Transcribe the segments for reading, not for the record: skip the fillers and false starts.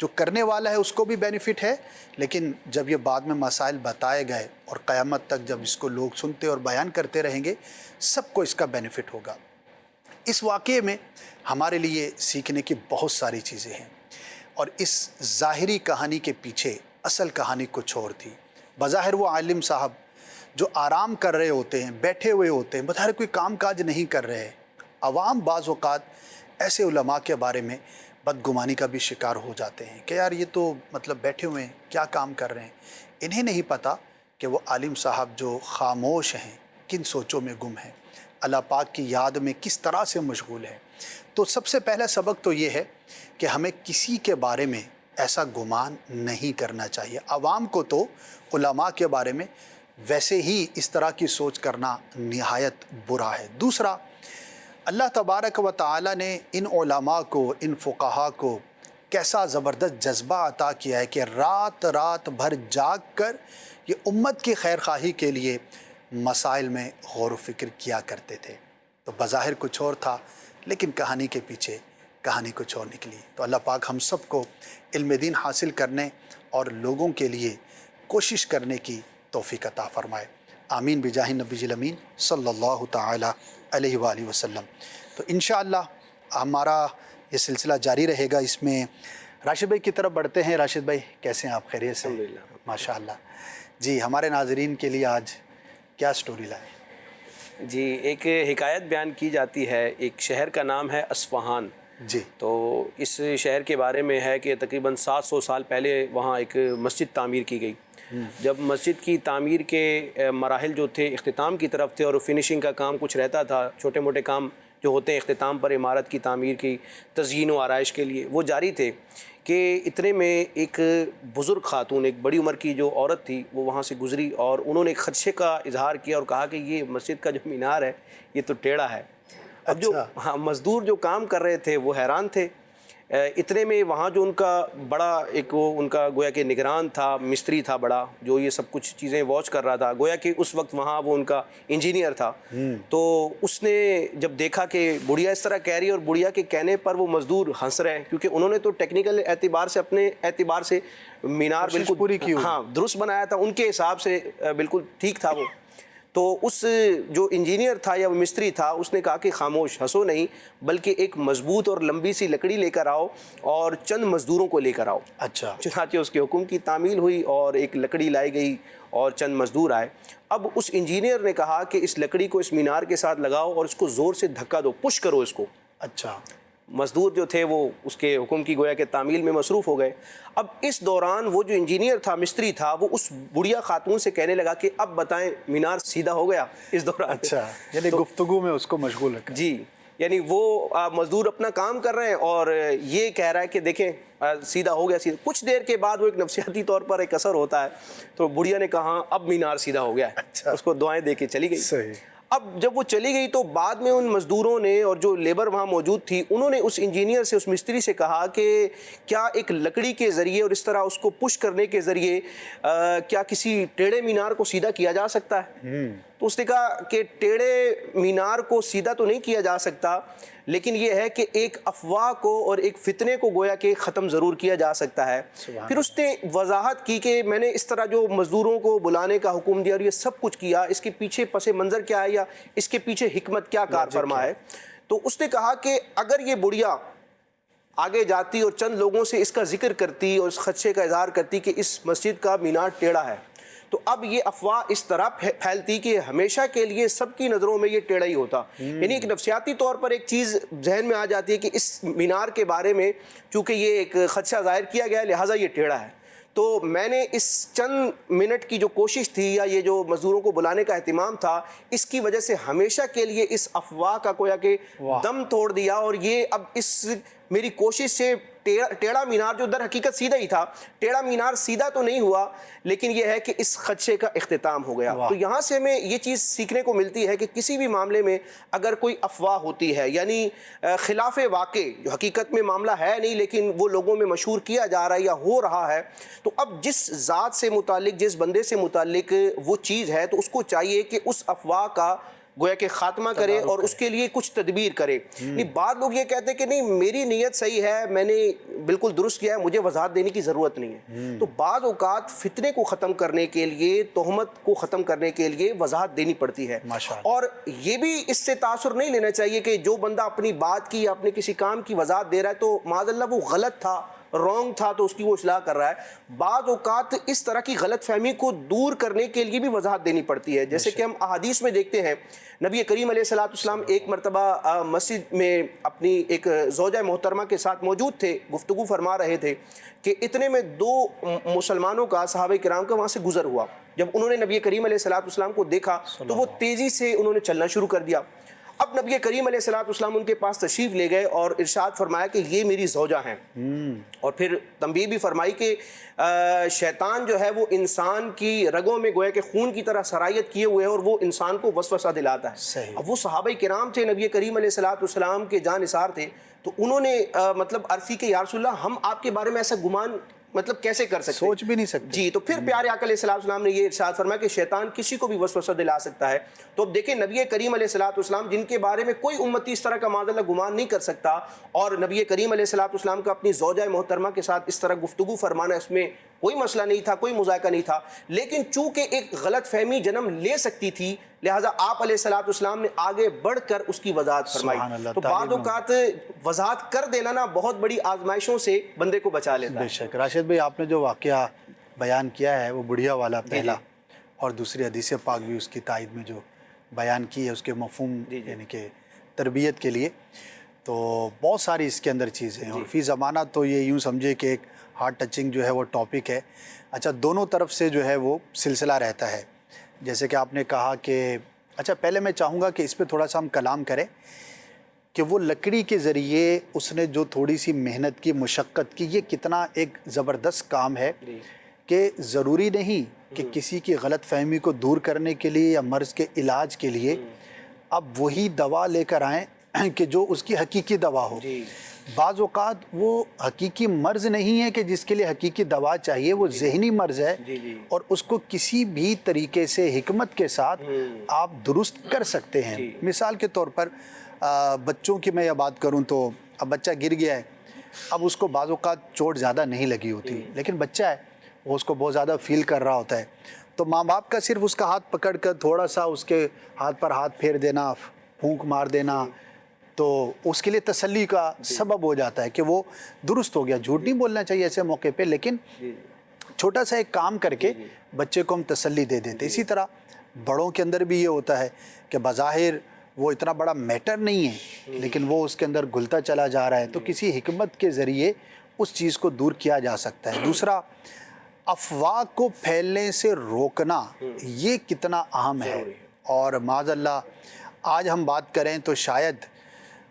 جو کرنے والا ہے اس کو بھی بینیفٹ ہے، لیکن جب یہ بعد میں مسائل بتائے گئے اور قیامت تک جب اس کو لوگ سنتے اور بیان کرتے رہیں گے، سب کو اس کا بینیفٹ ہوگا۔ اس واقعے میں ہمارے لیے سیکھنے کی بہت ساری چیزیں ہیں، اور اس ظاہری کہانی کے پیچھے اصل کہانی کچھ اور تھی۔ بظاہر وہ عالم صاحب جو آرام کر رہے ہوتے ہیں، بیٹھے ہوئے ہوتے ہیں، بظاہر کوئی کام کاج نہیں کر رہے، عوام بعض اوقات ایسے علماء کے بارے میں بدگمانی کا بھی شکار ہو جاتے ہیں کہ یار یہ تو مطلب بیٹھے ہوئے ہیں، کیا کام کر رہے ہیں۔ انہیں نہیں پتہ کہ وہ عالم صاحب جو خاموش ہیں کن سوچوں میں گم ہیں، اللہ پاک کی یاد میں کس طرح سے مشغول ہیں۔ تو سب سے پہلا سبق تو یہ ہے کہ ہمیں کسی کے بارے میں ایسا گمان نہیں کرنا چاہیے۔ عوام کو تو علماء کے بارے میں ویسے ہی اس طرح کی سوچ کرنا نہایت برا ہے۔ دوسرا، اللہ تبارک و تعالی نے ان علماء کو، ان فقہا کو کیسا زبردست جذبہ عطا کیا ہے کہ رات رات بھر جاگ کر یہ امت کی خیر خواہی کے لیے مسائل میں غور و فکر کیا کرتے تھے۔ تو بظاہر کچھ اور تھا، لیکن کہانی کے پیچھے کہانی کچھ اور نکلی۔ تو اللہ پاک ہم سب کو علم دین حاصل کرنے اور لوگوں کے لیے کوشش کرنے کی توفیق عطا فرمائے، آمین بجاہ نبی الامین صلی اللہ تعالی علیہ وآلہ وسلم۔ تو انشاءاللہ ہمارا یہ سلسلہ جاری رہے گا۔ اس میں راشد بھائی کی طرف بڑھتے ہیں۔ راشد بھائی کیسے ہیں آپ؟ خیریت سے؟ الحمدللہ، ماشاءاللہ۔ جی، ہمارے ناظرین کے لیے آج کیا سٹوری لائے؟ جی، ایک حکایت بیان کی جاتی ہے۔ ایک شہر کا نام ہے اصفہان۔ جی، تو اس شہر کے بارے میں ہے کہ تقریباً 700 سال پہلے وہاں ایک مسجد تعمیر کی گئی۔ جب مسجد کی تعمیر کے مراحل جو تھے اختتام کی طرف تھے، اور فنیشنگ کا کام کچھ رہتا تھا، چھوٹے موٹے کام جو ہوتے ہیں اختتام پر عمارت کی تعمیر کی تزئین و آرائش کے لیے، وہ جاری تھے کہ اتنے میں ایک بزرگ خاتون، ایک بڑی عمر کی جو عورت تھی، وہ وہاں سے گزری اور انہوں نے ایک خدشے کا اظہار کیا اور کہا کہ یہ مسجد کا جو مینار ہے یہ تو ٹیڑھا ہے۔ اب جو مزدور جو کام کر رہے تھے وہ حیران تھے۔ اتنے میں وہاں جو ان کا بڑا ایک وہ ان کا گویا کہ نگران تھا، مستری تھا بڑا، جو یہ سب کچھ چیزیں واچ کر رہا تھا، گویا کہ اس وقت وہاں وہ ان کا انجینئر تھا۔ تو اس نے جب دیکھا کہ بڑھیا اس طرح کہہ رہی ہے اور بڑھیا کے کہنے پر وہ مزدور ہنس رہے ہیں، کیونکہ انہوں نے تو ٹیکنیکل اعتبار سے، اپنے اعتبار سے مینار بالکل پوری کی ہوئی، ہاں درست بنایا تھا، ان کے حساب سے بالکل ٹھیک تھا وہ۔ تو اس جو انجینئر تھا یا وہ مستری تھا، اس نے کہا کہ خاموش، ہنسو نہیں، بلکہ ایک مضبوط اور لمبی سی لکڑی لے کر آؤ اور چند مزدوروں کو لے کر آؤ۔ اچھا، چنانچہ اس کے حکم کی تعمیل ہوئی اور ایک لکڑی لائی گئی اور چند مزدور آئے۔ اب اس انجینئر نے کہا کہ اس لکڑی کو اس مینار کے ساتھ لگاؤ اور اس کو زور سے دھکا دو، پش کرو اس کو۔ اچھا، مزدور جو تھے وہ اس کے حکم کی گویا کہ تعمیل میں مصروف ہو گئے۔ اب اس دوران وہ جو انجینئر تھا، مستری تھا، وہ اس بڑھیا خاتون سے کہنے لگا کہ اب بتائیں مینار سیدھا ہو گیا اس دوران؟ اچھا، یعنی گفتگو میں اس کو مشغول رکھا۔ جی، یعنی وہ مزدور اپنا کام کر رہے ہیں اور یہ کہہ رہا ہے کہ دیکھیں سیدھا ہو گیا سیدھا۔ کچھ دیر کے بعد وہ ایک نفسیاتی طور پر ایک اثر ہوتا ہے، تو بڑھیا نے کہا اب مینار سیدھا ہو گیا ہے۔ اچھا، اس کو دعائیں دے کے چلی گئی۔ صحیح۔ اب جب وہ چلی گئی تو بعد میں ان مزدوروں نے اور جو لیبر وہاں موجود تھی، انہوں نے اس انجینئر سے، اس مستری سے کہا کہ کیا ایک لکڑی کے ذریعے اور اس طرح اس کو پش کرنے کے ذریعے کیا کسی ٹیڑھے مینار کو سیدھا کیا جا سکتا ہے؟ تو اس نے کہا کہ ٹیڑھے مینار کو سیدھا تو نہیں کیا جا سکتا، لیکن یہ ہے کہ ایک افواہ کو اور ایک فتنے کو گویا کہ ختم ضرور کیا جا سکتا ہے۔ پھر اس نے وضاحت کی کہ میں نے اس طرح جو مزدوروں کو بلانے کا حکم دیا اور یہ سب کچھ کیا، اس کے پیچھے پس منظر کیا ہے یا اس کے پیچھے حکمت کیا کار فرما ہے۔ تو اس نے کہا کہ اگر یہ بڑھیا آگے جاتی اور چند لوگوں سے اس کا ذکر کرتی اور اس خدشے کا اظہار کرتی کہ اس مسجد کا مینار ٹیڑھا ہے، تو اب یہ افواہ اس طرح پھیلتی کہ ہمیشہ کے لیے سب کی نظروں میں یہ ٹیڑھا ہی ہوتا۔ یعنی ایک نفسیاتی طور پر ایک چیز ذہن میں آ جاتی ہے کہ اس مینار کے بارے میں چونکہ یہ ایک خدشہ ظاہر کیا گیا ہے، لہٰذا یہ ٹیڑھا ہے۔ تو میں نے اس چند منٹ کی جو کوشش تھی یا یہ جو مزدوروں کو بلانے کا اہتمام تھا، اس کی وجہ سے ہمیشہ کے لیے اس افواہ کا گویا کہ دم توڑ دیا، اور یہ اب اس میری کوشش سے ٹیڑھا مینار جو در حقیقت سیدھا ہی تھا، ٹیڑھا مینار سیدھا تو نہیں ہوا، لیکن یہ ہے کہ اس خدشے کا اختتام ہو گیا۔ تو یہاں سے ہمیں یہ چیز سیکھنے کو ملتی ہے کہ کسی بھی معاملے میں اگر کوئی افواہ ہوتی ہے، یعنی خلاف واقع جو حقیقت میں معاملہ ہے نہیں لیکن وہ لوگوں میں مشہور کیا جا رہا ہے یا ہو رہا ہے، تو اب جس ذات سے متعلق، جس بندے سے متعلق وہ چیز ہے، تو اس کو چاہیے کہ اس افواہ کا گویا کہ خاتمہ کرے اور اس کے لیے کچھ تدبیر کرے. نہیں بعض لوگ یہ کہتے ہیں کہ نہیں میری نیت صحیح ہے, میں نے بالکل درست کیا ہے, مجھے وضاحت دینے کی ضرورت نہیں ہے. تو بعض اوقات فتنے کو ختم کرنے کے لیے, تہمت کو ختم کرنے کے لیے وضاحت دینی پڑتی ہے. اور یہ بھی اس سے تاثر نہیں لینا چاہیے کہ جو بندہ اپنی بات کی یا اپنے کسی کام کی وضاحت دے رہا ہے تو معاذ اللہ وہ غلط تھا, رانگ تھا, تو اس کی وہ اصلاح کر رہا ہے. بعض اوقات اس طرح کی غلط فہمی کو دور کرنے کے لیے بھی وضاحت دینی پڑتی ہے. جیسے کہ ہم احادیث میں دیکھتے ہیں, نبی کریم علیہ الصلوۃ والسلام ایک مرتبہ مسجد میں اپنی ایک زوجہ محترمہ کے ساتھ موجود تھے, گفتگو فرما رہے تھے کہ اتنے میں دو مسلمانوں کا, صحابہ کرام کا وہاں سے گزر ہوا. جب انہوں نے نبی کریم علیہ الصلوۃ والسلام کو دیکھا تو وہ تیزی سے انہوں نے چلنا شروع کر دیا. اب نبی کریم علیہ الصلوۃ والسلام ان کے پاس تشریف لے گئے اور ارشاد فرمایا کہ یہ میری زوجہ ہیں, اور پھر تنبیہ بھی فرمائی کہ شیطان جو ہے وہ انسان کی رگوں میں گویا کہ خون کی طرح سرایت کیے ہوئے ہے اور وہ انسان کو وسوسہ دلاتا ہے. اب وہ صحابہ کرام تھے, نبی کریم علیہ الصلوۃ والسلام کے جانثار تھے, تو انہوں نے مطلب عرض کی کہ یا رسول اللہ ہم آپ کے بارے میں ایسا گمان مطلب کیسے کر سکتے, سوچ بھی نہیں سکتے. جی, تو پھر پیارے آقا علیہ الصلوۃ والسلام نے یہ ارشاد فرمایا کہ شیطان کسی کو بھی وسوسہ دلا سکتا ہے. تو اب دیکھیں نبی کریم علیہ الصلوۃ والسلام جن کے بارے میں کوئی امتی اس طرح کا معاذ اللہ گمان نہیں کر سکتا, اور نبی کریم علیہ الصلوۃ والسلام کا اپنی زوجہ محترمہ کے ساتھ اس طرح گفتگو فرمانا, اس میں کوئی مسئلہ نہیں تھا, کوئی مذائقہ نہیں تھا, لیکن چونکہ ایک غلط فہمی جنم لے سکتی تھی لہٰذا آپ علیہ الصلوۃ والسلام نے آگے بڑھ کر اس کی وضاحت فرمائی. تو بعض اوقات وضاحت کر دینا نا بہت بڑی آزمائشوں سے بندے کو بچا لیتا ہے. بے شک. راشد بھائی آپ نے جو واقعہ بیان کیا ہے وہ بڑھیا والا پہلا, اور دوسری حدیث پاک بھی اس کی تائید میں جو بیان کی ہے اس کے مفہوم یعنی کہ تربیت کے لیے, تو بہت ساری اس کے اندر چیزیں ہیں. اور فی زمانہ تو یہ یوں سمجھے کہ ایک ہارٹ ٹچنگ جو ہے وہ ٹاپک ہے. اچھا, دونوں طرف سے جو ہے وہ سلسلہ رہتا ہے. جیسے کہ آپ نے کہا کہ اچھا پہلے میں چاہوں گا کہ اس پہ تھوڑا سا ہم کلام کریں کہ وہ لکڑی کے ذریعے اس نے جو تھوڑی سی محنت کی, مشقت کی, یہ کتنا ایک زبردست کام ہے کہ ضروری نہیں کہ کسی کی غلط فہمی کو دور کرنے کے لیے یا مرض کے علاج کے لیے اب وہی دوا لے کر آئیں کہ جو اس کی حقیقی دوا ہو. بعض اوقات وہ حقیقی مرض نہیں ہے کہ جس کے لیے حقیقی دوا چاہیے, وہ ذہنی مرض ہے, اور اس کو کسی بھی طریقے سے حکمت کے ساتھ آپ درست کر سکتے ہیں. مثال کے طور پر بچوں کی میں یہ بات کروں تو اب بچہ گر گیا ہے, اب اس کو بعض اوقات چوٹ زیادہ نہیں لگی ہوتی, لیکن بچہ ہے وہ اس کو بہت زیادہ فیل کر رہا ہوتا ہے, تو ماں باپ کا صرف اس کا ہاتھ پکڑ کر تھوڑا سا اس کے ہاتھ پر ہاتھ پھیر دینا, پھونک مار دینا, تو اس کے لیے تسلی کا سبب ہو جاتا ہے کہ وہ درست ہو گیا. جھوٹ نہیں بولنا چاہیے ایسے موقع پہ, لیکن چھوٹا سا ایک کام کر کے بچے کو ہم تسلی دے دیتے. اسی طرح بڑوں کے اندر بھی یہ ہوتا ہے کہ بظاہر وہ اتنا بڑا میٹر نہیں ہے لیکن وہ اس کے اندر گھلتا چلا جا رہا ہے, تو کسی حکمت کے ذریعے اس چیز کو دور کیا جا سکتا ہے. دوسرا, افواہ کو پھیلنے سے روکنا یہ کتنا اہم ہے. اور معاذ اللہ آج ہم بات کریں تو شاید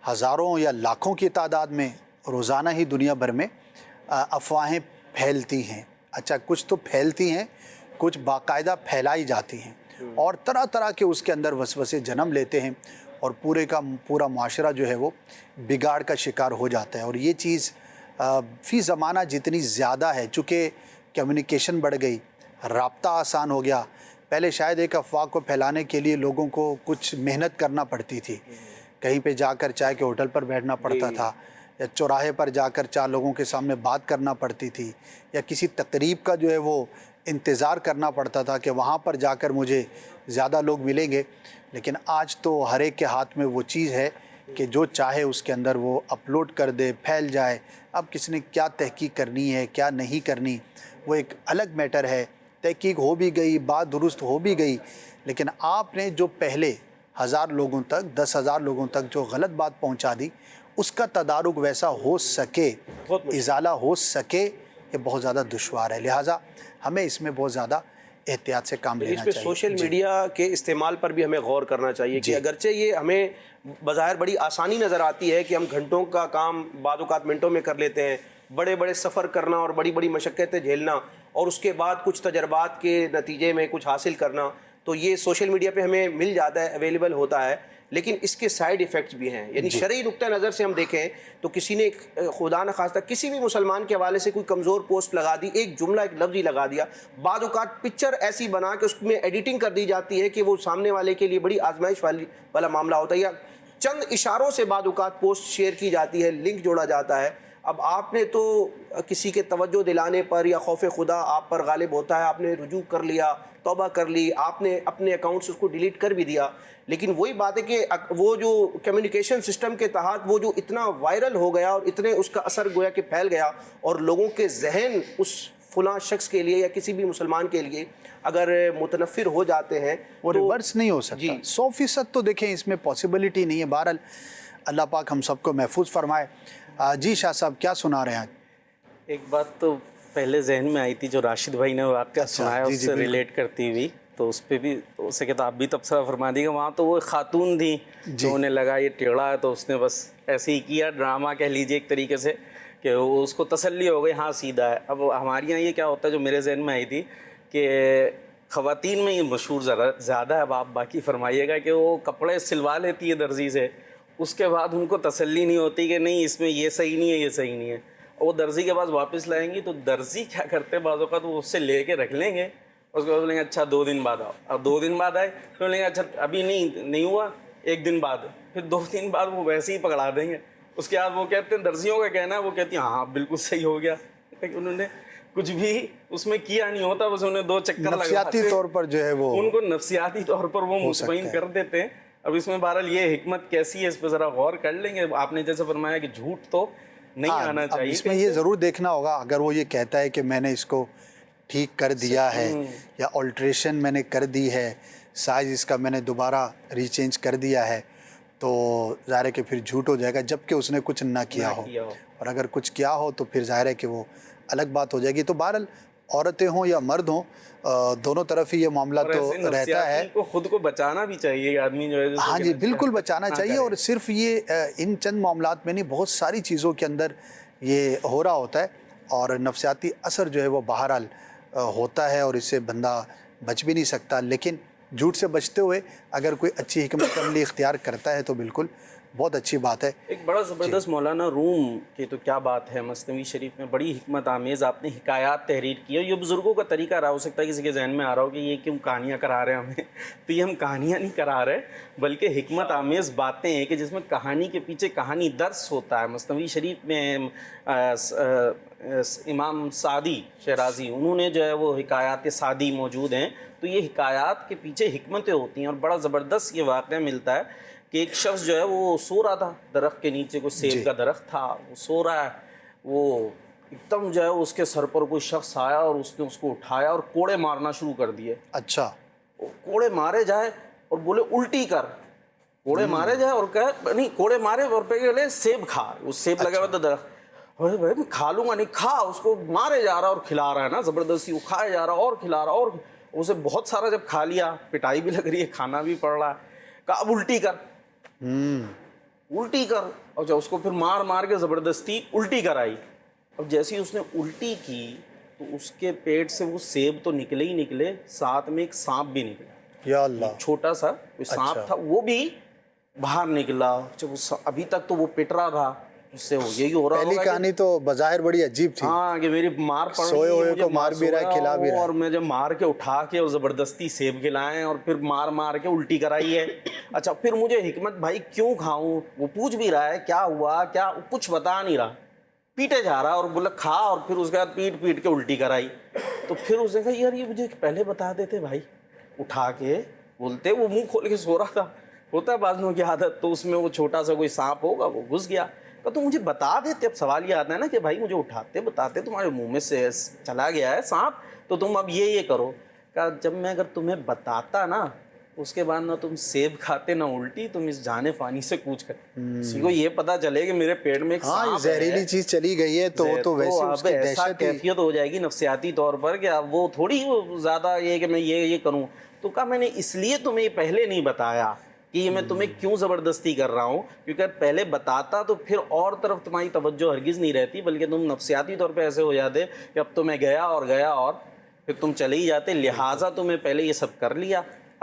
ہزاروں یا لاکھوں کی تعداد میں روزانہ ہی دنیا بھر میں افواہیں پھیلتی ہیں. اچھا, کچھ تو پھیلتی ہیں, کچھ باقاعدہ پھیلائی جاتی ہیں, اور طرح طرح کے اس کے اندر وسوسے جنم لیتے ہیں, اور پورے کا پورا معاشرہ جو ہے وہ بگاڑ کا شکار ہو جاتا ہے. اور یہ چیز فی زمانہ جتنی زیادہ ہے, چونکہ کمیونیکیشن بڑھ گئی, رابطہ آسان ہو گیا. پہلے شاید ایک افواہ کو پھیلانے کے لیے لوگوں کو کچھ محنت کرنا پڑتی تھی, کہیں پہ جا کر چائے کے ہوٹل پر بیٹھنا پڑتا تھا, یا چوراہے پر جا کر 4 لوگوں کے سامنے بات کرنا پڑتی تھی, یا کسی تقریب کا جو ہے وہ انتظار کرنا پڑتا تھا کہ وہاں پر جا کر مجھے زیادہ لوگ ملیں گے. لیکن آج تو ہر ایک کے ہاتھ میں وہ چیز ہے کہ جو چاہے اس کے اندر وہ اپلوڈ کر دے, پھیل جائے. اب کس نے کیا تحقیق کرنی ہے کیا نہیں کرنی وہ ایک الگ میٹر ہے. تحقیق ہو بھی گئی, بات درست ہو بھی گئی, لیکن آپ نے جو پہلے 1000 لوگوں تک 10,000 لوگوں تک جو غلط بات پہنچا دی, اس کا تدارک ویسا ہو سکے, ازالہ ہو سکے, یہ بہت زیادہ دشوار ہے. لہٰذا ہمیں اس میں بہت زیادہ احتیاط سے کام لینا چاہیے. سوشل میڈیا کے استعمال پر بھی ہمیں غور کرنا چاہیے کہ اگرچہ یہ ہمیں بظاہر بڑی آسانی نظر آتی ہے کہ ہم گھنٹوں کا کام بعض اوقات منٹوں میں کر لیتے ہیں, بڑے بڑے سفر کرنا اور بڑی بڑی مشقتیں جھیلنا, اور اس کے بعد کچھ تجربات کے نتیجے میں کچھ حاصل کرنا, تو یہ سوشل میڈیا پہ ہمیں مل جاتا ہے, اویلیبل ہوتا ہے. لیکن اس کے سائیڈ ایفیکٹس بھی ہیں. یعنی شرعی نقطہ نظر سے ہم دیکھیں تو کسی نے خدا نخواستہ کسی بھی مسلمان کے حوالے سے کوئی کمزور پوسٹ لگا دی, ایک جملہ ایک لفظ ہی لگا دیا, بعض اوقات پکچر ایسی بنا کے اس میں ایڈیٹنگ کر دی جاتی ہے کہ وہ سامنے والے کے لیے بڑی آزمائش والا معاملہ ہوتا ہے, یا چند اشاروں سے بعض اوقات پوسٹ شیئر کی جاتی ہے, لنک جوڑا جاتا ہے. اب آپ نے تو کسی کے توجہ دلانے پر یا خوف خدا آپ پر غالب ہوتا ہے, آپ نے رجوع کر لیا, توبہ کر لی, آپ نے اپنے اکاؤنٹ سے اس کو ڈیلیٹ کر بھی دیا, لیکن وہی بات ہے کہ وہ جو کمیونیکیشن سسٹم کے تحت وہ جو اتنا وائرل ہو گیا اور اتنے اس کا اثر گویا کہ پھیل گیا, اور لوگوں کے ذہن اس فلاں شخص کے لیے یا کسی بھی مسلمان کے لیے اگر متنفر ہو جاتے ہیں وہ ریورس نہیں ہو سکتا. جی 100% تو دیکھیں اس میں پاسبلٹی نہیں ہے. بہرحال اللہ پاک ہم سب کو محفوظ فرمائے. جی شاہ صاحب کیا سنا رہے ہیں؟ ایک بات تو پہلے ذہن میں آئی تھی جو راشد بھائی نے واقعہ سنایا اس سے ریلیٹ کرتی ہوئی, تو اس پہ بھی اسے کہتا آپ بھی تبصرہ فرما دیے گا. وہاں تو وہ خاتون تھی جو انہیں لگا یہ ٹیڑھا ہے, تو اس نے بس ایسے ہی کیا, ڈرامہ کہہ لیجیے ایک طریقے سے, کہ اس کو تسلی ہو گئی ہاں سیدھا ہے. اب ہمارے یہاں یہ کیا ہوتا ہے جو میرے ذہن میں آئی تھی کہ خواتین میں یہ مشہور زیادہ ہے, اب آپ باقی فرمائیے گا, کہ وہ کپڑے سلوا لیتی ہے درزی سے, اس کے بعد ان کو تسلی نہیں ہوتی کہ نہیں اس میں یہ صحیح نہیں ہے یہ صحیح نہیں ہے. وہ درزی کے پاس واپس لائیں گی تو درزی کیا کرتے ہیں بعض اوقات وہ اس سے لے کے رکھ لیں گے, اس کے بعد بولیں گے اچھا 2 دن بعد آؤ. اب 2 دن بعد آئے تو بولیں گے اچھا ابھی نہیں ہوا, 1 دن بعد, پھر 2 دن بعد وہ ویسے ہی پکڑا دیں گے. اس کے بعد وہ کہتے ہیں درزیوں کا کہنا ہے, وہ کہتی ہیں ہاں بالکل صحیح ہو گیا, لیکن انہوں نے کچھ بھی اس میں کیا نہیں ہوتا, بس انہیں 2 چکر لگا, نفسیاتی طور پر جو ہے وہ ان کو نفسیاتی طور پر وہ مطمئن کر دیتے ہیں. اب اس میں بہرحال یہ حکمت کیسی ہے اس پہ ذرا غور کر لیں گے. آپ نے جیسے فرمایا کہ جھوٹ تو نہیں آنا چاہیے, اس میں یہ ضرور دیکھنا ہوگا اگر وہ یہ کہتا ہے کہ میں نے اس کو ٹھیک کر دیا ہے یا آلٹریشن میں نے کر دی ہے, سائز اس کا میں نے دوبارہ ریچینج کر دیا ہے, تو ظاہر ہے کہ پھر جھوٹ ہو جائے گا جبکہ اس نے کچھ نہ کیا ہو. اور اگر کچھ کیا ہو تو پھر ظاہر ہے کہ وہ الگ بات ہو جائے گی. تو بہرحال عورتیں ہوں یا مرد ہوں, دونوں طرف ہی یہ معاملہ تو رہتا ہے. خود کو بچانا بھی چاہیے آدمی جو ہے. ہاں جی بالکل بچانا چاہیے, اور صرف یہ ان چند معاملات میں نہیں, بہت ساری چیزوں کے اندر یہ ہو رہا ہوتا ہے, اور نفسیاتی اثر جو ہے وہ بہرحال ہوتا ہے, اور اس سے بندہ بچ بھی نہیں سکتا. لیکن جھوٹ سے بچتے ہوئے اگر کوئی اچھی حکمت عملی اختیار کرتا ہے تو بالکل بہت اچھی بات ہے. ایک بڑا زبردست مولانا روم کی تو کیا بات ہے, مثنوی شریف میں بڑی حکمت آمیز آپ نے حکایات تحریر کی ہے. یہ بزرگوں کا طریقہ رہا, ہو سکتا ہے کسی کے ذہن میں آ رہا ہو کہ یہ کیوں کہانیاں کرا رہے ہیں ہمیں, تو یہ ہم کہانیاں نہیں کرا رہے بلکہ حکمت آمیز باتیں ہیں کہ جس میں کہانی کے پیچھے کہانی درس ہوتا ہے. مثنوی شریف میں امام سعدی شیرازی انہوں نے جو ہے وہ حکایات سعدی موجود ہیں, تو یہ حکایات کے پیچھے حکمتیں ہوتی ہیں. اور بڑا زبردست یہ واقعہ ملتا ہے کہ ایک شخص جو ہے وہ سو رہا تھا درخت کے نیچے, کوئی سیب کا درخت تھا, وہ سو رہا ہے, وہ ایک دم جو ہے اس کے سر پر کوئی شخص آیا اور اس نے اس کو اٹھایا اور کوڑے مارنا شروع کر دیے. اچھا, کوڑے مارے جائے اور بولے الٹی کر, کوڑے مارے جائے اور کہے نہیں کوڑے مارے اور پہ گلے سیب کھا, اس سیب لگا ہوا تھا درخت, بھائی میں کھا لوں گا, نہیں کھا, اس کو مارے جا رہا اور کھلا رہا ہے نا زبردستی, وہ کھائے جا رہا اور کھلا رہا, اور اسے بہت سارا جب کھا لیا پٹائی بھی لگ رہی ہے, کھانا بھی پڑ رہا ہے, کہا اب الٹی کر, الٹی کر, اور جب اس کو پھر مار کے زبردستی الٹی کرائی. اب جیسی اس نے الٹی کی تو اس کے پیٹ سے وہ سیب تو نکلے ہی نکلے, ساتھ میں ایک سانپ بھی نکلا. یا اللہ, چھوٹا سا کوئی سانپ تھا, وہ بھی باہر نکلا. جب ابھی تک تو وہ پٹ رہا تھا, اس سے یہی ہو رہا. پہلی کہانی تو بظاہر بڑی عجیب تھی, ہاں کہ میری مار پڑ سوئے ہوئے کو مار بھی رہا ہے, کھلا بھی رہا ہے, اور میں جب مار کے اٹھا کے اور زبردستی سیب کھلائے اور پھر مار کے الٹی کرائی ہے. اچھا پھر مجھے حکمت بھائی کیوں کھاؤں, وہ پوچھ بھی رہا ہے کیا ہوا, کیا کچھ بتا نہیں رہا, پیٹے جا رہا اور بولا کھا, اور پھر اس کے بعد پیٹ کے الٹی کرائی. تو پھر اس نے کہا یار یہ مجھے پہلے بتا دیتے بھائی, اٹھا کے بولتے, وہ منہ کھول کے سو رہا تھا, ہوتا ہے بعض لوگوں کی عادت, تو اس میں وہ چھوٹا سا کوئی سانپ ہوگا وہ گھس گیا. تو مجھے بتا دیتے. اب سوال یہ آتا ہے نا کہ بھائی مجھے اٹھاتے بتاتے, تمہارے منہ میں سے چلا گیا ہے سانپ, تو تم اب یہ کرو. کہا جب میں اگر تمہیں بتاتا نا, اس کے بعد نہ تم سیب کھاتے نہ الٹی, تم اس جانے فانی سے کوچ کر, کسی کو یہ پتا چلے کہ میرے پیٹ میں ایک سانپ ہے, زہریلی چیز چلی گئی ہے, تو ویسے اس کی ایسا دہشت کیفیت ہو جائے گی نفسیاتی طور پر کہ اب وہ تھوڑی زیادہ یہ کہ میں یہ کروں. تو کہا میں نے اس لیے تمہیں یہ پہلے نہیں بتایا کہ یہ میں تمہیں کیوں زبردستی کر رہا ہوں, کیونکہ پہلے بتاتا تو پھر اور طرف تمہاری توجہ ہرگز نہیں رہتی, بلکہ تم نفسیاتی طور پہ ایسے ہو جاتے کہ اب تو میں گیا اور پھر تم چلے ہی جاتے, لہٰذا تمہیں پہلے یہ سب کر لیا.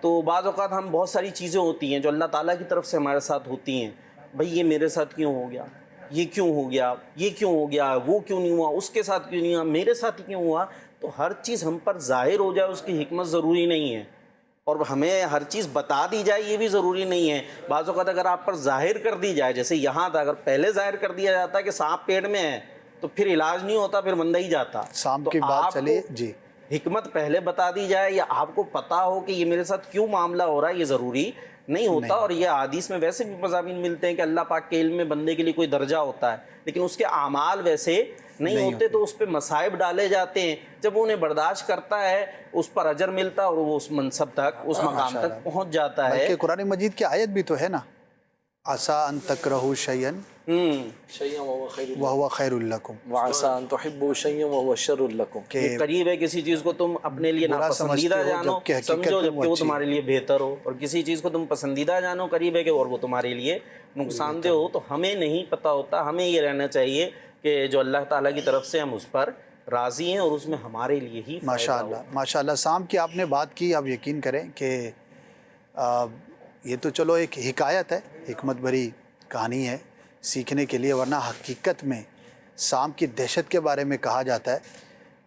تو بعض اوقات ہم بہت ساری چیزیں ہوتی ہیں جو اللہ تعالیٰ کی طرف سے ہمارے ساتھ ہوتی ہیں. بھئی یہ میرے ساتھ کیوں ہو گیا, یہ کیوں ہو گیا, یہ کیوں ہو گیا, وہ کیوں نہیں ہوا, اس کے ساتھ کیوں نہیں ہوا, میرے ساتھ کیوں ہوا. تو ہر چیز ہم پر ظاہر ہو جائے اس کی حکمت ضروری نہیں ہے, اور ہمیں ہر چیز بتا دی جائے یہ بھی ضروری نہیں ہے. بعض اوقات اگر آپ پر ظاہر کر دی جائے, جیسے یہاں تھا, اگر پہلے ظاہر کر دیا جاتا ہے کہ سانپ پیٹ میں ہے تو پھر علاج نہیں ہوتا, پھر بندہ ہی جاتا. سانپ تو کی بات آپ چلیے. کو جی حکمت پہلے بتا دی جائے یا آپ کو پتا ہو کہ یہ میرے ساتھ کیوں معاملہ ہو رہا ہے, یہ ضروری نہیں ہوتا. اور یہ حدیث میں ویسے بھی مضامین ملتے ہیں کہ اللہ پاک کے علم میں بندے کے لیے کوئی درجہ ہوتا ہے, لیکن اس کے اعمال ویسے نہیں ہوتے, تو اس پہ مصائب ڈالے جاتے ہیں. جب وہ انہیں برداشت کرتا ہے اس پر اجر ملتا ہے اور وہ اس منصب تک, اس مقام تک پہنچ جاتا ہے. بلکہ قرآن مجید کی آیت بھی تو ہے نا, عسیٰ ان تکرہوا شیئا شیئا وہو خیر وہو خیر لکم, وعسیٰ ان تحبوا شیئا وہو شر لکم. کہ قریب ہے کسی چیز کو تم اپنے لیے برا ناپسندیدہ سمجھتے ہو جانو, جبکہ حقیقت سمجھو میں جبکہ وہ اچھی تمہارے لیے بہتر ہو, اور کسی چیز کو تم پسندیدہ جانو, قریب ہے کہ اور وہ تمہارے لیے نقصان دہ ہو. تو ہمیں نہیں پتہ ہوتا, ہمیں یہ رہنا چاہیے کہ جو اللہ تعالیٰ کی طرف سے ہم اس پر راضی ہیں اور اس میں ہمارے لیے ہی ماشاء فائدہ ہو. اللہ ماشاء اللہ. سانپ کی آپ نے بات کی, آپ یقین کریں کہ یہ تو چلو ایک حکایت ہے, حکمت بھری کہانی ہے سیکھنے کے لیے, ورنہ حقیقت میں سانپ کی دہشت کے بارے میں کہا جاتا ہے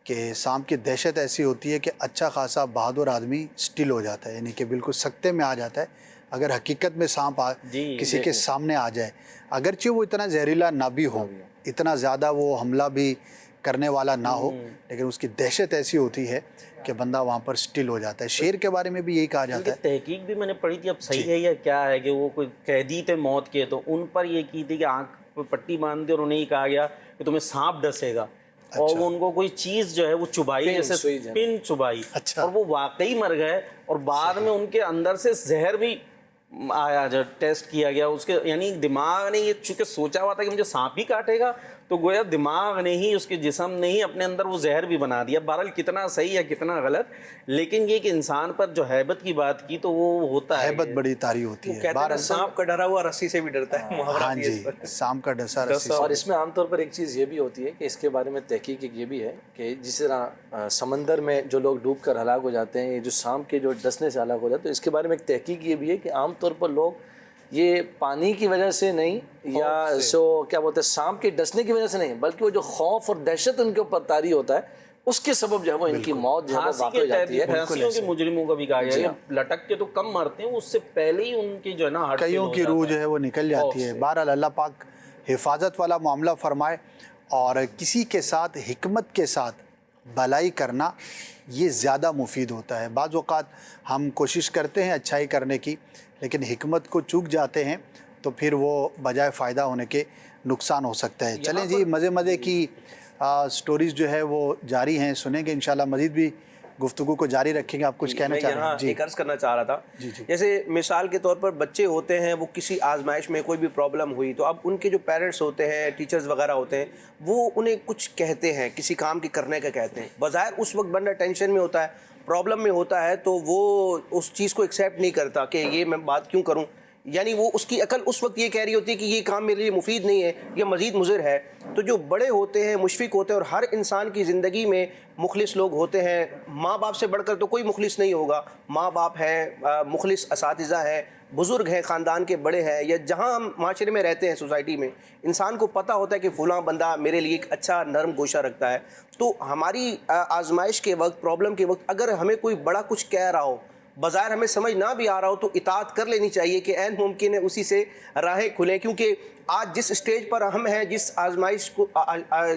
کہ سانپ کی دہشت ایسی ہوتی ہے کہ اچھا خاصا بہادر آدمی سٹل ہو جاتا ہے, یعنی کہ بالکل سکتے میں آ جاتا ہے اگر حقیقت میں سانپ کسی کے سامنے آ جائے. اگرچہ وہ اتنا زہریلا نہ بھی ہو, اتنا زیادہ وہ حملہ بھی کرنے والا نہ ہو, لیکن اس کی دہشت ایسی ہوتی ہے کہ بندہ وہاں پر سٹل ہو جاتا ہے. شیر کے بارے میں بھی یہی کہا جاتا ہے. تحقیق بھی میں نے پڑھی تھی, اب صحیح ہے یا کیا ہے, کہ وہ کوئی قیدی تھے موت کے, تو ان پر یہ کی تھی کہ آنکھ پہ پٹی باندھ دی اور انہیں یہ کہا گیا کہ تمہیں سانپ ڈسے گا, اور وہ ان کو کوئی چیز جو ہے وہ چبائی, جیسے پن چبائی, اور وہ واقعی مر گئے. اور بعد میں ان کے اندر سے زہر بھی آیا, جو ٹیسٹ کیا گیا اس کے, یعنی دماغ نے یہ چونکہ سوچا ہوا تھا کہ مجھے سانپ ہی کاٹے گا, تو گویا دماغ نے ہی, اس کے جسم نے ہی اپنے اندر وہ زہر بھی بنا دیا. بہرحال کتنا صحیح یا کتنا غلط, لیکن یہ کہ انسان پر جو ہیبت کی بات کی تو وہ ہوتا ہے, ہیبت بڑی طاری ہوتی ہے. کہتے ہیں سانپ کا ڈرا ہوا رسی سے بھی ڈرتا ہے, ہاں جی, سانپ کا ڈسا رسی سے. اور اس میں عام طور پر ایک چیز یہ بھی ہوتی ہے کہ اس کے بارے میں تحقیق یہ بھی ہے کہ جس طرح سمندر میں جو لوگ ڈوب کر ہلاک ہو جاتے ہیں, جو سانپ کے جو ڈسنے سے ہلاک ہو جاتے ہیں, تو اس کے بارے میں ایک تحقیق یہ بھی ہے کہ عام طور پر لوگ یہ پانی کی وجہ سے نہیں, یا سو کیا بولتے ہیں سانپ کے ڈسنے کی وجہ سے نہیں, بلکہ وہ جو خوف اور دہشت ان کے اوپر طاری ہوتا ہے, اس کے سبب جو ہے وہ ان کی موت جو ہے وہ واقع ہو جاتی ہے. پھانسیوں کے مجرموں کا بھی کہا گیا ہے, لٹک کے تو کم مرتے ہیں, اس سے پہلے ہی ان کی جو ہے نا ہارٹ کئیوں کی روح جو ہے وہ نکل جاتی ہے. بہرحال اللہ پاک حفاظت والا معاملہ فرمائے, اور کسی کے ساتھ حکمت کے ساتھ بھلائی کرنا یہ زیادہ مفید ہوتا ہے. بعض اوقات ہم کوشش کرتے ہیں اچھائی کرنے کی, لیکن حکمت کو چوک جاتے ہیں تو پھر وہ بجائے فائدہ ہونے کے نقصان ہو سکتا ہے. چلیں جی, مزے کی سٹوریز جو ہے وہ جاری ہیں, سنیں گے انشاءاللہ, مزید بھی گفتگو کو جاری رکھیں گے. آپ کچھ کہنا چاہ رہے ہیں؟ جی, ایک عرض کرنا چاہ رہا تھا, جیسے مثال کے طور پر بچے ہوتے ہیں, وہ کسی آزمائش میں کوئی بھی پرابلم ہوئی, تو اب ان کے جو پیرنٹس ہوتے ہیں, ٹیچرز وغیرہ ہوتے ہیں, وہ انہیں کچھ کہتے ہیں, کسی کام کی کرنے کا کہتے ہیں. بظاہر اس وقت بندہ ٹینشن میں ہوتا ہے, پرابلم میں ہوتا ہے, تو وہ اس چیز کو ایکسیپٹ نہیں کرتا کہ یہ میں بات کیوں کروں, یعنی وہ اس کی عقل اس وقت یہ کہہ رہی ہوتی ہے کہ یہ کام میرے لیے مفید نہیں ہے, یہ مزید مضر ہے. تو جو بڑے ہوتے ہیں, مشفق ہوتے ہیں, اور ہر انسان کی زندگی میں مخلص لوگ ہوتے ہیں. ماں باپ سے بڑھ کر تو کوئی مخلص نہیں ہوگا, ماں باپ ہیں, مخلص اساتذہ ہیں, بزرگ ہیں, خاندان کے بڑے ہیں, یا جہاں ہم معاشرے میں رہتے ہیں, سوسائٹی میں, انسان کو پتہ ہوتا ہے کہ فلاں بندہ میرے لیے ایک اچھا نرم گوشہ رکھتا ہے. تو ہماری آزمائش کے وقت, پرابلم کے وقت, اگر ہمیں کوئی بڑا کچھ کہہ رہا ہو, بظاہر ہمیں سمجھ نہ بھی آ رہا ہو, تو اطاعت کر لینی چاہیے کہ عین ممکن ہے اسی سے راہیں کھلیں. کیونکہ آج جس اسٹیج پر ہم ہیں, جس آزمائش کو,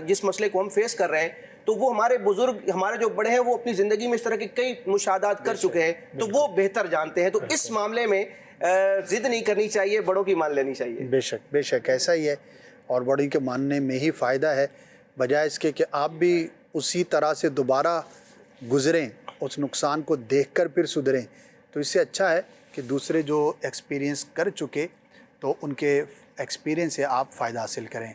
جس مسئلے کو ہم فیس کر رہے ہیں, تو وہ ہمارے بزرگ, ہمارے جو بڑے ہیں, وہ اپنی زندگی میں اس طرح کے کئی مشاہدات کر چکے ہیں, تو وہ بہتر جانتے ہیں. تو اس معاملے میں ضد نہیں کرنی چاہیے, بڑوں کی مان لینی چاہیے. بے شک ایسا ہی ہے, اور بڑوں کے ماننے میں ہی فائدہ ہے, بجائے اس کے کہ آپ بھی اسی طرح سے دوبارہ گزریں, اس نقصان کو دیکھ کر پھر سدھریں. تو اس سے اچھا ہے کہ دوسرے جو ایکسپیرینس کر چکے, تو ان کے ایکسپیرینس سے آپ فائدہ حاصل کریں.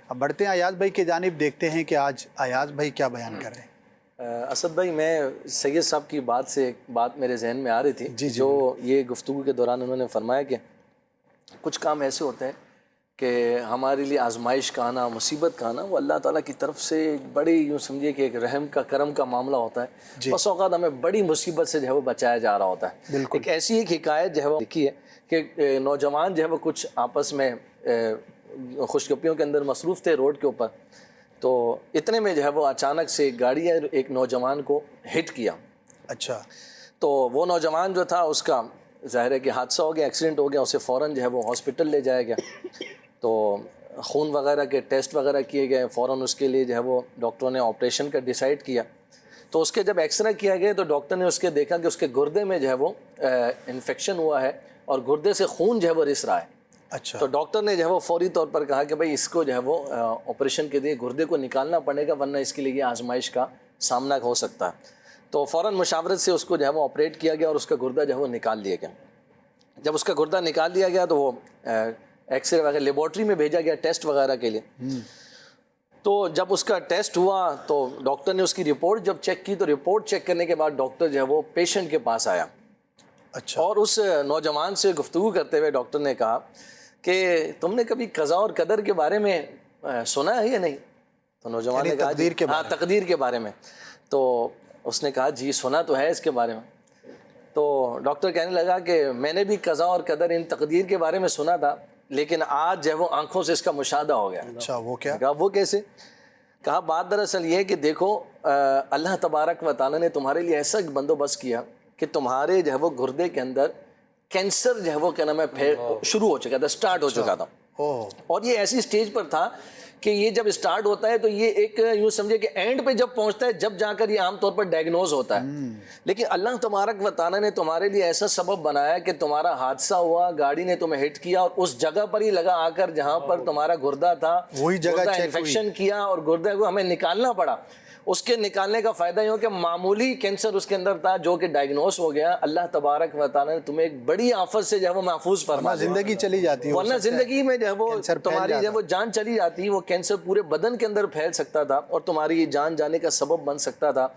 اب بڑھتے ہیں ایاز بھائی کی جانب, دیکھتے ہیں کہ آج ایاز بھائی کیا بیان کر رہے ہیں. اسد بھائی, میں سید صاحب کی بات سے ایک بات میرے ذہن میں آ رہی تھی, جو یہ گفتگو کے دوران انہوں نے فرمایا کہ کچھ کام ایسے ہوتے ہیں کہ ہمارے لیے آزمائش کا آنا، مصیبت کا آنا، وہ اللہ تعالیٰ کی طرف سے ایک بڑی، یوں سمجھیے کہ ایک رحم کا، کرم کا معاملہ ہوتا ہے۔ بس اوقات ہمیں بڑی مصیبت سے جو ہے وہ بچایا جا رہا ہوتا ہے۔ ایک ایسی ایک حکایت جو ہے وہ لکھی ہے کہ نوجوان جو ہے وہ کچھ آپس میں خوش گپیوں کے اندر مصروف تھے روڈ کے اوپر، تو اتنے میں جو ہے وہ اچانک سے ایک گاڑی ہے ایک نوجوان کو ہٹ کیا۔ اچھا، تو وہ نوجوان جو تھا اس کا ظاہر ہے کہ حادثہ ہو گیا، ایکسیڈنٹ ہو گیا، اسے فوراً جو ہے وہ ہاسپٹل لے جایا گیا، تو خون وغیرہ کے ٹیسٹ وغیرہ کیے گئے، فوراً اس کے لیے جو ہے وہ ڈاکٹروں نے آپریشن کا ڈیسائیڈ کیا۔ تو اس کے جب ایکس رے کیا گیا تو ڈاکٹر نے اس کے دیکھا کہ اس کے گردے میں جو ہے وہ انفیکشن ہوا ہے اور گردے سے خون جو ہے وہ رس رہا ہے۔ اچھا، تو ڈاکٹر نے جو ہے وہ فوری طور پر کہا کہ بھائی اس کو جو ہے وہ آپریشن کے لیے گردے کو نکالنا پڑے گا، ورنہ اس کے لیے یہ آزمائش کا سامنا ہو سکتا ہے۔ تو فوراً مشاورت سے اس کو جو ہے وہ آپریٹ کیا گیا اور اس کا گردہ جو ہے وہ نکال لیا گیا۔ جب اس کا گردہ نکال دیا گیا تو وہ ایکس رے وغیرہ لیبارٹری میں بھیجا گیا ٹیسٹ وغیرہ کے لیے۔ تو جب اس کا ٹیسٹ ہوا تو ڈاکٹر نے اس کی رپورٹ جب چیک کی تو رپورٹ چیک کرنے کے بعد ڈاکٹر جو ہے وہ پیشنٹ کے پاس آیا، اچھا، اور اس نوجوان سے گفتگو کرتے ہوئے ڈاکٹر نے کہا کہ تم نے کبھی قضاء اور قدر کے بارے میں سنا ہے یا نہیں؟ تو نوجوان نے کہا تقدیر کے بارے ہاں، تقدیر کے بارے میں۔ تو اس نے کہا جی سنا تو ہے اس کے بارے میں۔ تو ڈاکٹر کہنے لگا کہ میں نے بھی قضاء اور قدر ان تقدیر کے بارے میں سنا تھا، لیکن آج جو ہے وہ آنکھوں سے اس کا مشاہدہ ہو گیا۔ اچھا، وہ کیا؟ کہا وہ کیسے؟ کہا بات دراصل یہ ہے کہ دیکھو اللہ تبارک و تعالیٰ نے تمہارے لیے ایسا بندوبست کیا کہ تمہارے جو ہے وہ گردے کے اندر کینسر جو ہے وہ کیا نام ہے شروع ہو چکا تھا، سٹارٹ ہو چکا تھا، اور یہ ایسی سٹیج پر تھا کہ یہ جب سٹارٹ ہوتا ہے تو یہ ایک یوں سمجھے کہ اینڈ پہ جب پہنچتا ہے جب جا کر یہ عام طور پر ڈائگنوز ہوتا ہے۔ لیکن اللہ تبارک و تعالیٰ نے تمہارے لیے ایسا سبب بنایا کہ تمہارا حادثہ ہوا، گاڑی نے تمہیں ہٹ کیا اور اس جگہ پر ہی لگا آ کر جہاں پر تمہارا گردہ تھا، وہی جگہ انفیکشن کیا اور گردے کو ہمیں نکالنا پڑا۔ اس کے نکالنے کا فائدہ یہ ہو کہ معمولی کینسر اس کے اندر تھا جو کہ ڈائگنوز ہو گیا، اللہ تبارک و تعالیٰ نے تمہیں ایک بڑی آفت سے جو ہے وہ محفوظ فرما دیا، زندگی چلی جاتی ہے، ورنہ زندگی میں جو ہے وہ تمہاری جو ہے وہ جان چلی جاتی، وہ کینسر پورے بدن کے اندر پھیل سکتا تھا اور تمہاری یہ جان جانے کا سبب بن سکتا تھا۔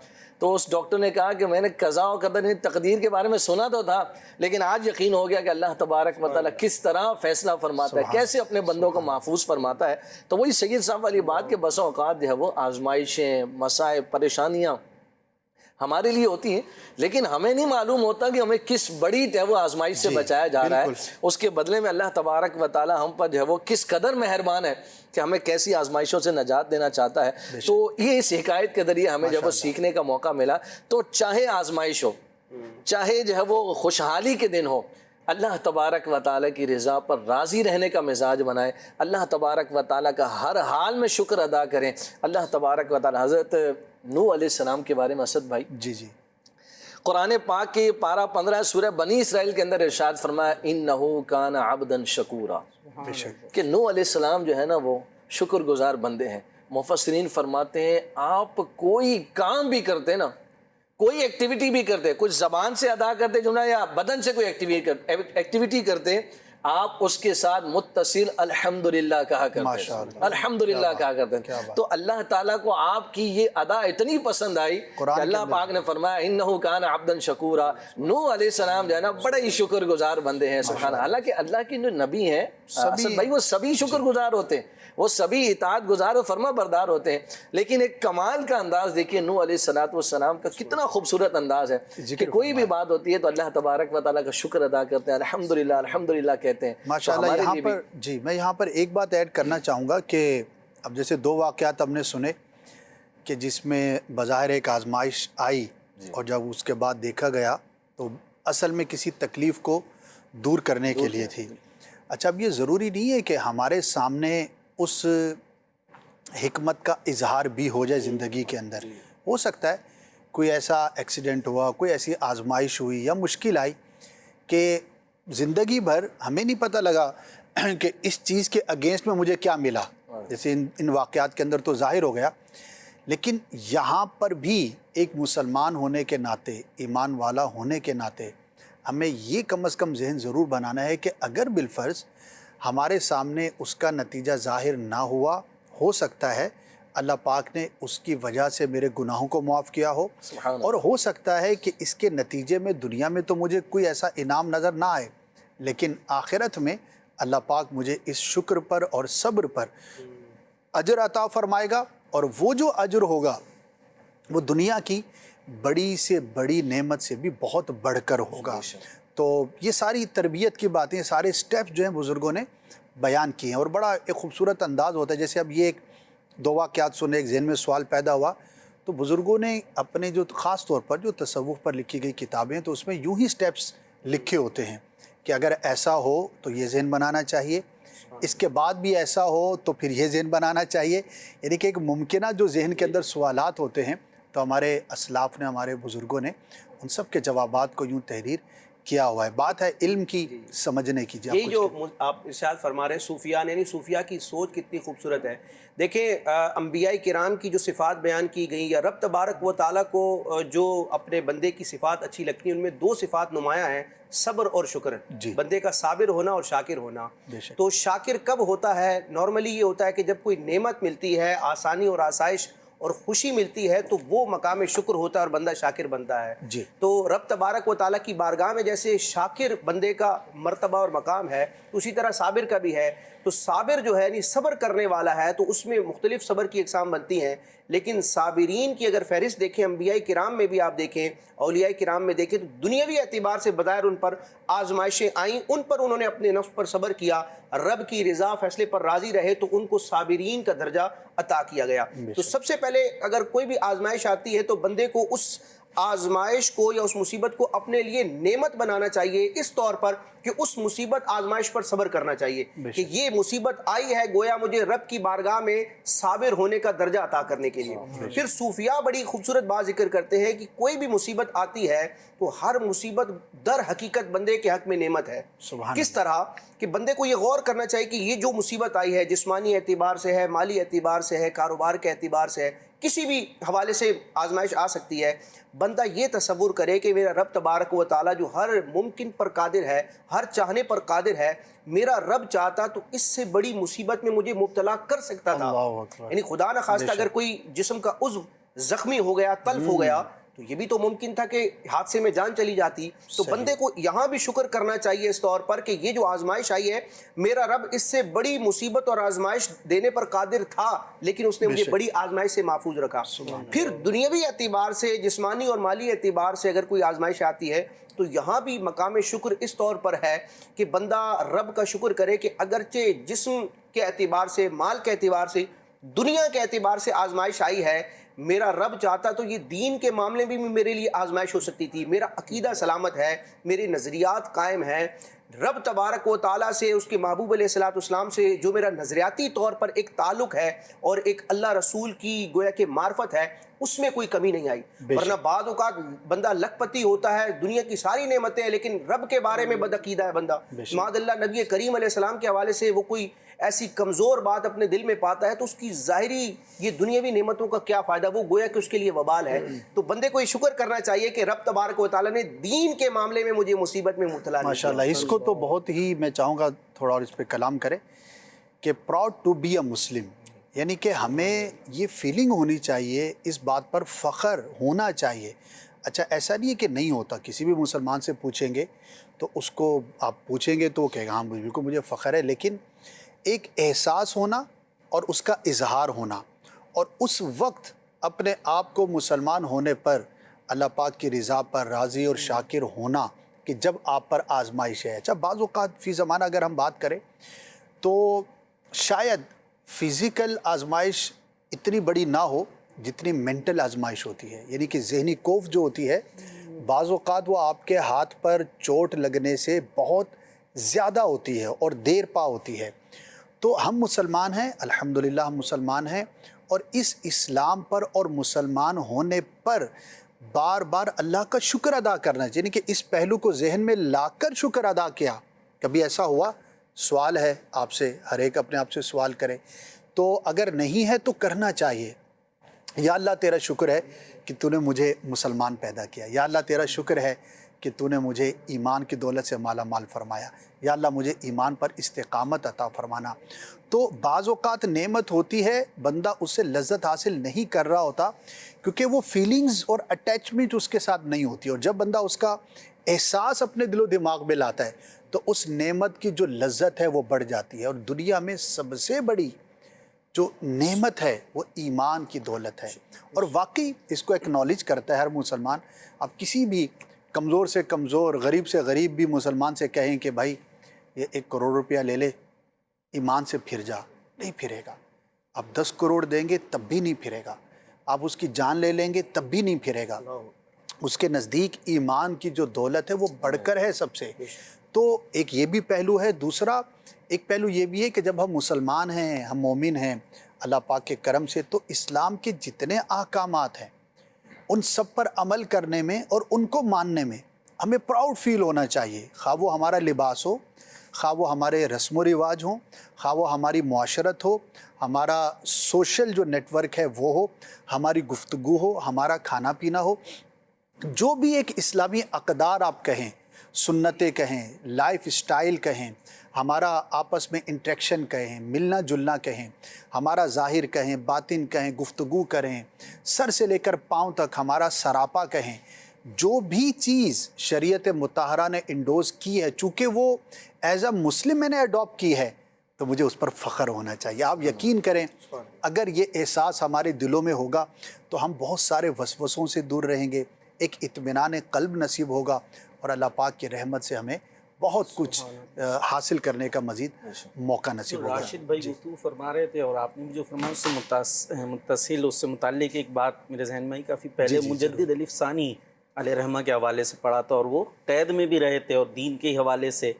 تو اس ڈاکٹر نے کہا کہ میں نے قضاء و قدر تقدیر کے بارے میں سنا تو تھا، لیکن آج یقین ہو گیا کہ اللہ تبارک و تعالیٰ کس طرح فیصلہ فرماتا ہے، کیسے اپنے بندوں کو محفوظ فرماتا ہے۔ تو وہی سید صاحب والی بات کہ بسا اوقات جو ہے وہ آزمائشیں، مصائب، پریشانیاں ہمارے لیے ہوتی ہیں، لیکن ہمیں نہیں معلوم ہوتا کہ ہمیں کس بڑی جو ہے وہ آزمائش سے بچایا جا رہا ہے۔ اس کے بدلے میں اللہ تبارک و تعالیٰ ہم پر جو ہے وہ کس قدر مہربان ہے کہ ہمیں کیسی آزمائشوں سے نجات دینا چاہتا ہے۔ تو یہ اس حکایت کے ذریعے ہمیں جب وہ سیکھنے کا موقع ملا، تو چاہے آزمائش ہو، چاہے جو ہے وہ خوشحالی کے دن ہو، اللہ تبارک و تعالیٰ کی رضا پر راضی رہنے کا مزاج بنائے، اللہ تبارک و تعالیٰ کا ہر حال میں شکر ادا کریں۔ اللہ تبارک و تعالیٰ حضرت نوح علیہ السلام کے بارے میں اسد بھائی جی جی، قرآن پاک کے پارہ 15 سورہ بنی اسرائیل کے اندر ارشاد فرمایا انہو کان عبدا شکورا، کہ نوح علیہ السلام جو ہے نا وہ شکر گزار بندے ہیں۔ مفسرین فرماتے ہیں آپ کوئی کام بھی کرتے نا، کوئی ایکٹیویٹی بھی کرتے، کچھ زبان سے ادا کرتے جو نا یا بدن سے کوئی ایکٹیویٹی کرتے، آپ اس کے ساتھ متصل الحمدللہ کہا کرتے ہیں، الحمدللہ کہا کرتے ہیں۔ تو اللہ تعالیٰ کو آپ کی یہ ادا اتنی پسند آئی کہ اللہ پاک نے فرمایا انہو کان عبدا شکورا، نوح علیہ السلام جو ہے نا بڑے ہی شکر گزار بندے ہیں۔ سبحان اللہ، حالانکہ اللہ کے جو نبی ہیں بھائی وہ سبھی شکر گزار ہوتے ہیں، وہ سبھی اطاعت گزار و فرما بردار ہوتے ہیں، لیکن ایک کمال کا انداز دیکھیے نوح علیہ السلام کا کتنا خوبصورت انداز ہے کہ کوئی بھی بات ہوتی ہے تو اللہ تبارک و تعالیٰ کا شکر ادا کرتے ہیں، الحمدللہ الحمدللہ کہتے ہیں۔ ماشاءاللہ۔ یہاں پر جی میں یہاں پر ایک بات ایڈ کرنا چاہوں گا کہ اب جیسے 2 واقعات ہم نے سنے کہ جس میں بظاہر ایک آزمائش آئی اور جب اس کے بعد دیکھا گیا تو اصل میں کسی تکلیف کو دور کرنے کے لیے تھی۔ اچھا، اب یہ ضروری نہیں ہے کہ ہمارے سامنے اس حکمت کا اظہار بھی ہو جائے زندگی کے اندر۔ ہو سکتا ہے کوئی ایسا ایکسیڈنٹ ہوا، کوئی ایسی آزمائش ہوئی یا مشکل آئی کہ زندگی بھر ہمیں نہیں پتہ لگا کہ اس چیز کے اگینسٹ میں مجھے کیا ملا، جیسے ان واقعات کے اندر تو ظاہر ہو گیا، لیکن یہاں پر بھی ایک مسلمان ہونے کے ناطے، ایمان والا ہونے کے ناطے ہمیں یہ کم از کم ذہن ضرور بنانا ہے کہ اگر بالفرض ہمارے سامنے اس کا نتیجہ ظاہر نہ ہوا، ہو سکتا ہے اللہ پاک نے اس کی وجہ سے میرے گناہوں کو معاف کیا ہو، اور ہو سکتا ہے کہ اس کے نتیجے میں دنیا میں تو مجھے کوئی ایسا انعام نظر نہ آئے، لیکن آخرت میں اللہ پاک مجھے اس شکر پر اور صبر پر اجر عطا فرمائے گا، اور وہ جو اجر ہوگا وہ دنیا کی بڑی سے بڑی نعمت سے بھی بہت بڑھ کر ہوگا۔ تو یہ ساری تربیت کی باتیں، سارے سٹیپس جو ہیں بزرگوں نے بیان کیے ہیں، اور بڑا ایک خوبصورت انداز ہوتا ہے۔ جیسے اب یہ ایک دو واقعات سنے، ایک ذہن میں سوال پیدا ہوا، تو بزرگوں نے اپنے جو خاص طور پر جو تصوف پر لکھی گئی کتابیں، تو اس میں یوں ہی سٹیپس لکھے ہوتے ہیں کہ اگر ایسا ہو تو یہ ذہن بنانا چاہیے، اس کے بعد بھی ایسا ہو تو پھر یہ ذہن بنانا چاہیے، یعنی کہ ایک ممکنہ جو ذہن کے اندر سوالات ہوتے ہیں، تو ہمارے اسلاف نے، ہمارے بزرگوں نے ان سب کے جوابات کو یوں تحریر کیا ہوا ہے۔ بات ہے علم کی، سمجھنے کی۔ یہی جو آپ ارشاد فرما رہے ہیں صوفیاء نے، صوفیاء کی سوچ کتنی خوبصورت ہے۔ دیکھیں انبیاء کرام کی جو صفات بیان کی گئی، یا رب تبارک و تعالیٰ کو جو اپنے بندے کی صفات اچھی لگتی ہیں، ان میں دو صفات نمایاں ہیں، صبر اور شکر۔ بندے کا صابر ہونا اور شاکر ہونا۔ تو شاکر کب ہوتا ہے؟ نارملی یہ ہوتا ہے کہ جب کوئی نعمت ملتی ہے، آسانی اور آسائش اور خوشی ملتی ہے، تو وہ مقام شکر ہوتا ہے اور بندہ شاکر بنتا ہے۔ تو رب تبارک و تعالیٰ کی بارگاہ میں جیسے شاکر بندے کا مرتبہ اور مقام ہے، اسی طرح صابر کا بھی ہے۔ تو صابر جو ہے یعنی صبر کرنے والا ہے، تو اس میں مختلف صبر کی اقسام بنتی ہیں، لیکن صابرین کی اگر فہرست دیکھیں، انبیاء کرام میں بھی آپ دیکھیں، اولیاء کرام میں دیکھیں، تو دنیاوی اعتبار سے بظاہر ان پر آزمائشیں آئیں، ان پر انہوں نے اپنے نفس پر صبر کیا، رب کی رضا فیصلے پر راضی رہے، تو ان کو صابرین کا درجہ عطا کیا گیا۔ تو سب سے پہلے اگر کوئی بھی آزمائش آتی ہے تو بندے کو اس آزمائش کو یا اس مصیبت کو اپنے لیے نعمت بنانا چاہیے، اس طور پر کہ اس مصیبت آزمائش پر صبر کرنا چاہیے کہ یہ مصیبت آئی ہے گویا مجھے رب کی بارگاہ میں صابر ہونے کا درجہ عطا کرنے کے لیے۔ پھر صوفیاء بڑی خوبصورت بات ذکر کرتے ہیں کہ کوئی بھی مصیبت آتی ہے تو ہر مصیبت در حقیقت بندے کے حق میں نعمت ہے۔ کس طرح کہ بندے کو یہ غور کرنا چاہیے کہ یہ جو مصیبت آئی ہے، جسمانی اعتبار سے ہے، مالی اعتبار سے ہے، کاروبار کے اعتبار سے ہے، کسی بھی حوالے سے آزمائش آ سکتی ہے، بندہ یہ تصور کرے کہ میرا رب تبارک و تعالیٰ جو ہر ممکن پر قادر ہے، ہر چاہنے پر قادر ہے، میرا رب چاہتا تو اس سے بڑی مصیبت میں مجھے مبتلا کر سکتا تھا۔ یعنی خدا نہ خواستہ اگر کوئی جسم کا عضو زخمی ہو گیا، تلف ہو گیا، تو یہ بھی تو ممکن تھا کہ حادثے میں جان چلی جاتی۔ تو بندے کو یہاں بھی شکر کرنا چاہیے اس طور پر کہ یہ جو آزمائش آئی ہے، میرا رب اس سے بڑی مصیبت اور آزمائش دینے پر قادر تھا، لیکن اس نے مجھے بڑی آزمائش سے محفوظ رکھا۔ پھر دنیاوی اعتبار سے، جسمانی اور مالی اعتبار سے اگر کوئی آزمائش آتی ہے تو یہاں بھی مقام شکر اس طور پر ہے کہ بندہ رب کا شکر کرے کہ اگرچہ جسم کے اعتبار سے، مال کے اعتبار سے، دنیا کے اعتبار سے آزمائش آئی ہے، میرا رب چاہتا تو یہ دین کے معاملے میں بھی میرے لیے آزمائش ہو سکتی تھی۔ میرا عقیدہ سلامت ہے، میرے نظریات قائم ہیں، رب تبارک و تعالیٰ سے، اس کے محبوب علیہ الصلوۃ والسلام سے جو میرا نظریاتی طور پر ایک تعلق ہے اور ایک اللہ رسول کی گویا کہ معرفت ہے، اس میں کوئی کمی نہیں آئی۔ ورنہ بعض اوقات بندہ لکھ پتی ہوتا ہے، دنیا کی ساری نعمتیں، لیکن رب کے بارے میں بدعقیدہ ہے بندہ، معاذ اللہ نبی کریم علیہ السلام کے حوالے سے وہ کوئی ایسی کمزور بات اپنے دل میں پاتا ہے، تو اس کی ظاہری یہ دنیاوی نعمتوں کا کیا فائدہ، وہ گویا کہ اس کے لیے وبال ہے۔ تو بندے کو یہ شکر کرنا چاہیے کہ رب تبارک و تعالیٰ نے دین کے معاملے میں مجھے مصیبت میں مبتلا نہیں۔ ماشاءاللہ، اس کو تو بہت ہی میں چاہوں گا تھوڑا اور اس پہ کلام کریں کہ پراؤڈ ٹو بی اے مسلم، یعنی کہ ہمیں یہ فیلنگ ہونی چاہیے، اس بات پر فخر ہونا چاہیے۔ اچھا ایسا نہیں ہے کہ نہیں ہوتا، کسی بھی مسلمان سے پوچھیں گے تو اس کو آپ پوچھیں گے تو وہ کہے گا ہاں بالکل مجھے فخر ہے، لیکن ایک احساس ہونا اور اس کا اظہار ہونا، اور اس وقت اپنے آپ کو مسلمان ہونے پر اللہ پاک کی رضا پر راضی اور شاکر ہونا کہ جب آپ پر آزمائش ہے۔ اچھا بعض اوقات فی زمانہ اگر ہم بات کریں تو شاید فزیکل آزمائش اتنی بڑی نہ ہو جتنی مینٹل آزمائش ہوتی ہے، یعنی کہ ذہنی کوف جو ہوتی ہے، بعض اوقات وہ آپ کے ہاتھ پر چوٹ لگنے سے بہت زیادہ ہوتی ہے اور دیر پا ہوتی ہے۔ تو ہم مسلمان ہیں، الحمدللہ ہم مسلمان ہیں، اور اس اسلام پر اور مسلمان ہونے پر بار بار اللہ کا شکر ادا کرنا چاہیے، یعنی کہ اس پہلو کو ذہن میں لا کر شکر ادا کیا۔ کبھی ایسا ہوا؟ سوال ہے آپ سے، ہر ایک اپنے آپ سے سوال کرے، تو اگر نہیں ہے تو کرنا چاہیے۔ یا اللہ تیرا شکر ہے کہ تو نے مجھے مسلمان پیدا کیا، یا اللہ تیرا شکر ہے کہ تو نے مجھے ایمان کی دولت سے مالا مال فرمایا، یا اللہ مجھے ایمان پر استقامت عطا فرمانا۔ تو بعض اوقات نعمت ہوتی ہے، بندہ اس سے لذت حاصل نہیں کر رہا ہوتا کیونکہ وہ فیلنگز اور اٹیچمنٹ اس کے ساتھ نہیں ہوتی، اور جب بندہ اس کا احساس اپنے دل و دماغ میں لاتا ہے تو اس نعمت کی جو لذت ہے وہ بڑھ جاتی ہے. اور دنیا میں سب سے بڑی جو نعمت ہے وہ ایمان کی دولت ہے. اور واقعی اس کو ایکنالج کرتا ہے ہر مسلمان. آپ کسی بھی کمزور سے کمزور، غریب سے غریب بھی مسلمان سے کہیں کہ بھائی یہ 1 کروڑ روپیہ لے لے، ایمان سے پھر جا، نہیں پھرے گا. آپ 10 کروڑ دیں گے تب بھی نہیں پھرے گا. آپ اس کی جان لے لیں گے تب بھی نہیں پھرے گا. اس کے نزدیک ایمان کی جو دولت ہے وہ بڑھ کر ہے سب سے. تو ایک یہ بھی پہلو ہے. دوسرا ایک پہلو یہ بھی ہے کہ جب ہم مسلمان ہیں، ہم مومن ہیں اللہ پاک کے کرم سے، تو اسلام کے جتنے احکامات ہیں ان سب پر عمل کرنے میں اور ان کو ماننے میں ہمیں پراؤڈ فیل ہونا چاہیے. خواہ وہ ہمارا لباس ہو، خواہ وہ ہمارے رسم و رواج ہوں، خواہ وہ ہماری معاشرت ہو، ہمارا سوشل جو نیٹ ورک ہے وہ ہو، ہماری گفتگو ہو، ہمارا کھانا پینا ہو. جو بھی ایک اسلامی اقدار آپ کہیں، سنتیں کہیں، لائف سٹائل کہیں، ہمارا آپس میں انٹریکشن کہیں، ملنا جلنا کہیں، ہمارا ظاہر کہیں، باطن کہیں، گفتگو کریں، سر سے لے کر پاؤں تک ہمارا سراپا کہیں، جو بھی چیز شریعت مطہرہ نے انڈوز کی ہے، چونکہ وہ ایز اے مسلم میں نے اڈاپٹ کی ہے، تو مجھے اس پر فخر ہونا چاہیے. آپ یقین کریں اگر یہ احساس ہمارے دلوں میں ہوگا تو ہم بہت سارے وسوسوں سے دور رہیں گے، ایک اطمینان قلب نصیب ہوگا، اور اللہ پاک کی رحمت سے ہمیں بہت کچھ حاصل کرنے کا مزید موقع نصیب ہوگا. راشد بھائی گفتگو فرما رہے تھے اور آپ نے بھی جو فرمایا اس سے متصل، اس سے متعلق ایک بات میرے ذہن میں آئی. کافی پہلے مجدد الف ثانی علیہ رحمہ کے حوالے سے پڑھا تھا، اور وہ قید میں بھی رہے تھے اور دین کے حوالے سے.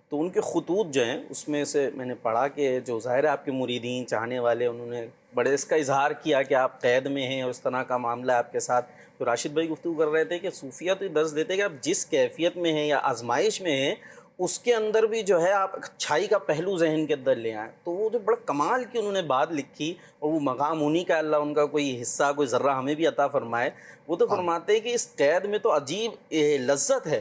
تو ان کے خطوط جو ہیں اس میں سے میں نے پڑھا کہ جو ظاہر ہے آپ کے مریدین چاہنے والے، انہوں نے بڑے اس کا اظہار کیا کہ آپ قید میں ہیں اور اس طرح کا معاملہ ہے آپ کے ساتھ. تو راشد بھائی گفتگو کر رہے تھے کہ صوفیہ تو یہ درس دیتے کہ آپ جس کیفیت میں ہیں یا آزمائش میں ہیں اس کے اندر بھی جو ہے آپ اچھائی کا پہلو ذہن کے اندر لے آئیں. تو وہ جو بڑا کمال کی انہوں نے بات لکھی، اور وہ مقام انہی کا اللہ ان کا کوئی حصہ کوئی ذرہ ہمیں بھی عطا فرمائے. وہ تو فرماتے ہیں کہ اس قید میں تو عجیب لذت ہے.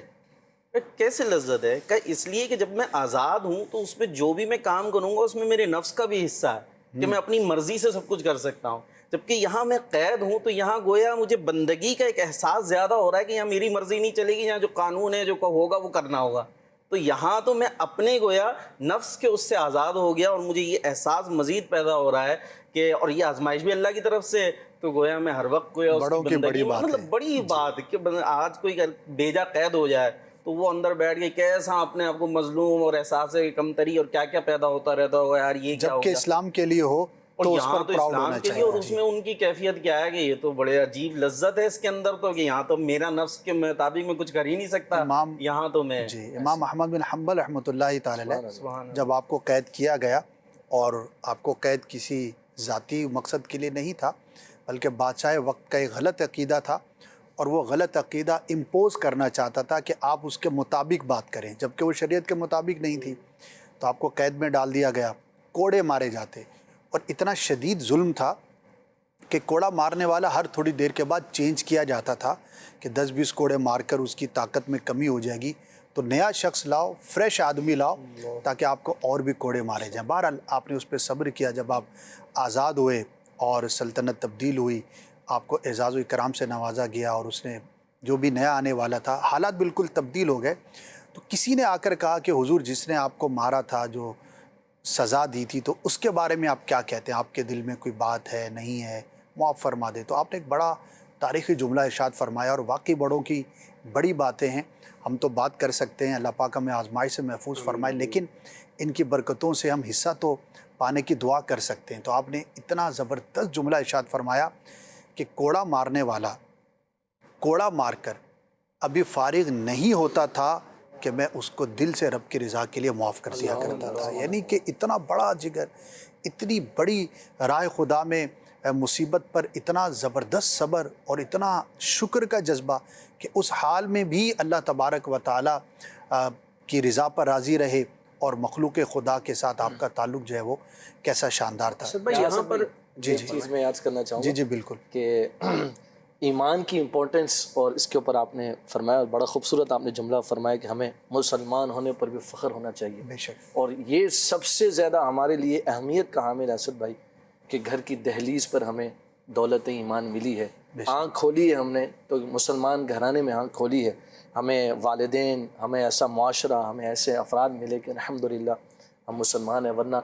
کیسے لذت ہے؟ کہ اس لیے کہ جب میں آزاد ہوں تو اس میں جو بھی میں کام کروں گا اس میں میرے نفس کا بھی حصہ ہے کہ میں اپنی مرضی سے سب کچھ کر سکتا ہوں. جبکہ یہاں میں قید ہوں تو یہاں گویا مجھے بندگی کا ایک احساس زیادہ ہو رہا ہے کہ یہاں میری مرضی نہیں چلے گی، یہاں جو قانون ہے جو ہوگا وہ کرنا ہوگا. تو یہاں تو میں اپنے گویا نفس کے اس سے آزاد ہو گیا، اور مجھے یہ احساس مزید پیدا ہو رہا ہے کہ، اور یہ آزمائش بھی اللہ کی طرف سے. تو گویا میں ہر وقت گویا اس کی بندگی، مطلب بڑی بات کہ آج کوئی بیجا قید ہو جائے تو وہ اندر بیٹھ کے کیسا اپنے آپ کو مظلوم اور احساس کمتری اور کیا کیا پیدا ہوتا رہتا ہوگا، یار یہ کیا ہو گیا. جبکہ اسلام کے لیے ہو اور تو اس یہاں پر تو پراؤڈ اسلام ہونا کے لیے، اور اس چاہیے. میں ان کی کیفیت کیا ہے کہ یہ تو بڑے عجیب لذت ہے اس کے اندر، تو کہ یہاں تو میرا نفس کے مطابق میں کچھ کر ہی نہیں سکتا، یہاں تو میں. جی امام احمد بن حنبل رحمۃ اللہ تعالی علیہ جب آپ کو قید کیا گیا، اور آپ کو قید کسی ذاتی مقصد کے لیے نہیں تھا بلکہ بادشاہ وقت کا ایک غلط عقیدہ تھا، اور وہ غلط عقیدہ امپوز کرنا چاہتا تھا کہ آپ اس کے مطابق بات کریں، جبکہ وہ شریعت کے مطابق نہیں تھی. تو آپ کو قید میں ڈال دیا گیا، کوڑے مارے جاتے، اور اتنا شدید ظلم تھا کہ کوڑا مارنے والا ہر تھوڑی دیر کے بعد چینج کیا جاتا تھا کہ 10-20 کوڑے مار کر اس کی طاقت میں کمی ہو جائے گی تو نیا شخص لاؤ، فریش آدمی لاؤ تاکہ آپ کو اور بھی کوڑے مارے جائیں. بہرحال آپ نے اس پہ صبر کیا. جب آپ آزاد ہوئے اور سلطنت تبدیل ہوئی، آپ کو اعزاز و اکرام سے نوازا گیا، اور اس نے جو بھی نیا آنے والا تھا، حالات بالکل تبدیل ہو گئے. تو کسی نے آ کر کہا کہ حضور جس نے آپ کو مارا تھا، جو سزا دی تھی، تو اس کے بارے میں آپ کیا کہتے ہیں؟ آپ کے دل میں کوئی بات ہے، نہیں ہے؟ معاف فرما دے. تو آپ نے ایک بڑا تاریخی جملہ ارشاد فرمایا، اور واقعی بڑوں کی بڑی باتیں ہیں. ہم تو بات کر سکتے ہیں، اللہ پاک ہمیں آزمائش سے محفوظ فرمائے، لیکن ان کی برکتوں سے ہم حصہ تو پانے کی دعا کر سکتے ہیں. تو آپ نے اتنا زبردست جملہ ارشاد فرمایا کہ کوڑا مارنے والا کوڑا مار کر ابھی فارغ نہیں ہوتا تھا کہ میں اس کو دل سے رب کی رضا کے لیے معاف کر دیا کرتا تھا. یعنی کہ اتنا بڑا جگر، اتنی بڑی راہ خدا میں مصیبت پر اتنا زبردست صبر اور اتنا شکر کا جذبہ کہ اس حال میں بھی اللہ تبارک و تعالیٰ کی رضا پر راضی رہے، اور مخلوق خدا کے ساتھ آپ کا تعلق جو ہے وہ کیسا شاندار تھا. یہاں پر ایک چیز میں یاد کرنا چاہوں گا. جی بالکل. کہ ایمان کی امپورٹنس، اور اس کے اوپر آپ نے فرمایا، اور بڑا خوبصورت آپ نے جملہ فرمایا کہ ہمیں مسلمان ہونے پر بھی فخر ہونا چاہیے. بے شک. اور یہ سب سے زیادہ ہمارے لیے اہمیت کا حامل ہے اسد بھائی کہ گھر کی دہلیز پر ہمیں دولت ایمان ملی ہے، آنکھ کھولی ہے ہم نے، تو مسلمان گھرانے میں آنکھ کھولی ہے. ہمیں والدین، ہمیں ایسا معاشرہ، ہمیں ایسے افراد ملے کہ الحمدللہ ہم مسلمان ہیں، ورنہ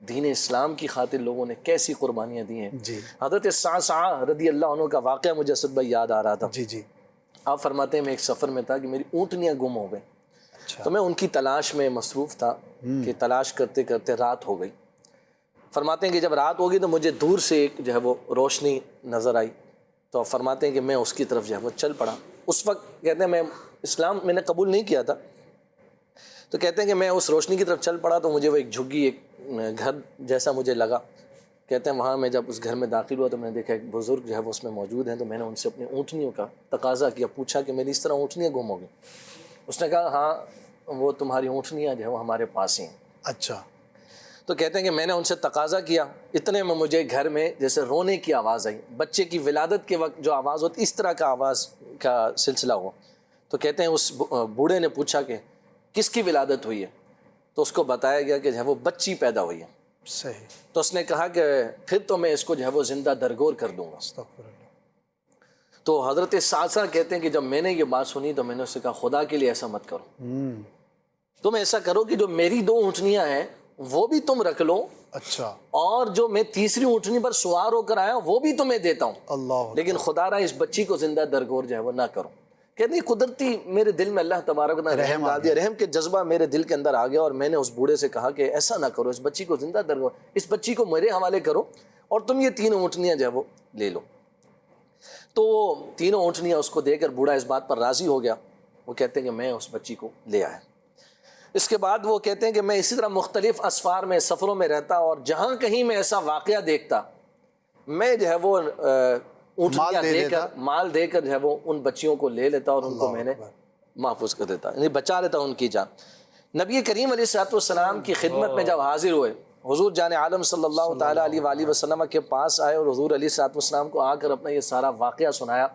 دین اسلام کی خاطر لوگوں نے کیسی قربانیاں دی ہیں. جی. حضرت صعصعہ رضی اللہ عنہ کا واقعہ مجھے اسد بھائی یاد آ رہا تھا. جی جی. آپ فرماتے ہیں میں ایک سفر میں تھا کہ میری اونٹنیاں گم ہو گئیں. تو میں ان کی تلاش میں مصروف تھا کہ تلاش کرتے کرتے رات ہو گئی. فرماتے ہیں کہ جب رات ہوگی تو مجھے دور سے ایک جو ہے وہ روشنی نظر آئی. تو فرماتے ہیں کہ میں اس کی طرف جو ہے وہ چل پڑا. اس وقت کہتے ہیں میں اسلام میں نے قبول نہیں کیا تھا. تو کہتے ہیں کہ میں اس روشنی کی طرف چل پڑا تو مجھے وہ ایک جھگی، ایک گھر جیسا مجھے لگا. کہتے ہیں وہاں میں جب اس گھر میں داخل ہوا تو میں نے دیکھا ایک بزرگ جو ہے وہ اس میں موجود ہیں. تو میں نے ان سے اپنی اونٹنیوں کا تقاضا کیا، پوچھا کہ میری اس طرح اونٹنیاں گم ہو گئیں. اس نے کہا ہاں وہ تمہاری اونٹنیاں جو ہے وہ ہمارے پاس ہی ہیں. اچھا. تو کہتے ہیں کہ میں نے ان سے تقاضا کیا، اتنے میں مجھے گھر میں جیسے رونے کی آواز آئی. بچے کی ولادت کے وقت جو آواز ہوتی اس طرح کا آواز کا سلسلہ ہوا. تو کہتے ہیں اس بوڑھے نے پوچھا کہ کس کی ولادت ہوئی ہے؟ تو اس کو بتایا گیا کہ جو ہے وہ بچی پیدا ہوئی ہے. صحیح. تو اس نے کہا کہ پھر تو میں اس کو جو ہے وہ زندہ درگور کر دوں گا. استغفر اللہ. تو حضرت صعصعہ کہتے ہیں کہ جب میں نے یہ بات سنی تو میں نے اس سے کہا خدا کے لیے ایسا مت کرو، تم ایسا کرو کہ جو میری 2 اونٹنیاں ہیں وہ بھی تم رکھ لو، اچھا، اور جو میں تیسری اونٹنی پر سوار ہو کر آیا وہ بھی تمہیں دیتا ہوں، اللہ. لیکن خدا را اس بچی کو زندہ درگور جو ہے وہ نہ کرو. کہتے ہیں قدرتی میرے دل میں اللہ تبارک نے رحم ڈال دیا، رحم کے جذبہ میرے دل کے اندر آ گیا. اور میں نے اس بوڑھے سے کہا کہ ایسا نہ کرو، اس بچی کو زندہ درگور، اس بچی کو میرے حوالے کرو اور تم یہ 3 اونٹنیاں جو ہے وہ لے لو. تو 3 اونٹنیاں اس کو دے کر بوڑھا اس بات پر راضی ہو گیا. وہ کہتے ہیں کہ میں اس بچی کو لے آیا. اس کے بعد وہ کہتے ہیں کہ میں اسی طرح مختلف اسفار میں، سفروں میں رہتا، اور جہاں کہیں میں ایسا واقعہ دیکھتا میں جو ہے وہ اونٹنیاں دے کر، مال دے کر جو ہے وہ ان بچیوں کو لے لیتا اور ان کو میں نے محفوظ کر دیتا، یعنی بچا لیتا ان کی جان. نبی کریم علیہ السلام کی خدمت میں جب حاضر ہوئے، حضور جان عالم صلی اللہ تعالیٰ علیہ وآلہ وسلم کے پاس آئے اور حضور علیہ السلام کو آ کر اپنا یہ سارا واقعہ سنایا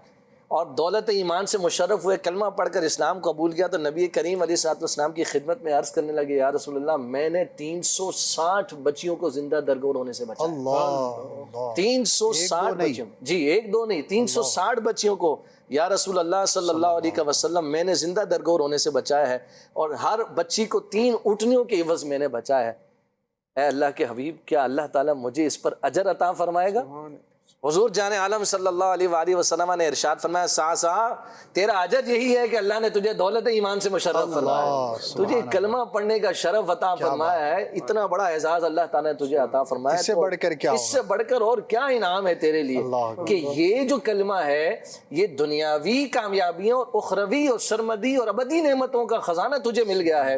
اور دولت ایمان سے مشرف ہوئے، کلمہ پڑھ کر اسلام قبول کیا. تو نبی کریم علیہ السلام کی خدمت میں عرض کرنے لگے یا رسول اللہ میں نے 360 بچیوں کو زندہ درگور ہونے سے بچایا. اللہ. 360 بچیوں، جی 1 2 نہیں، 360 بچیوں کو یا رسول اللہ صلی اللہ علیہ وسلم میں نے زندہ درگور ہونے سے بچایا ہے، اور ہر بچی کو 3 اونٹنیوں کے عوض میں نے بچایا ہے. اے اللہ کے حبیب، کیا اللہ تعالیٰ مجھے اس پر اجر عطا فرمائے گا؟ حضور جان عالم صلی اللہ علیہ وآلہ وسلم نے ارشاد فرمایا صعصعہ تیرا اجر یہی ہے کہ اللہ نے تجھے دولت ایمان سے مشرف فرمایا ہے، تجھے کلمہ پڑھنے کا شرف عطا فرمایا ہے. اتنا بڑا اعزاز اللہ تعالیٰ نے تجھے عطا فرمایا، اس سے بڑھ کر کیا، اس سے بڑھ کر اور کیا انعام ہے تیرے لیے کہ یہ جو کلمہ ہے یہ دنیاوی کامیابیوں اور اخروی اور سرمدی اور ابدی نعمتوں کا خزانہ تجھے مل گیا ہے.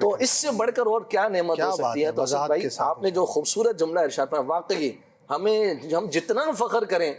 تو اس سے بڑھ کر اور کیا نعمت ہو سکتی ہے؟ تو اسد بھائی آپ نے جو خوبصورت جملہ ارشاد فرمایا، واقعی ہم جتنا فخر کریں،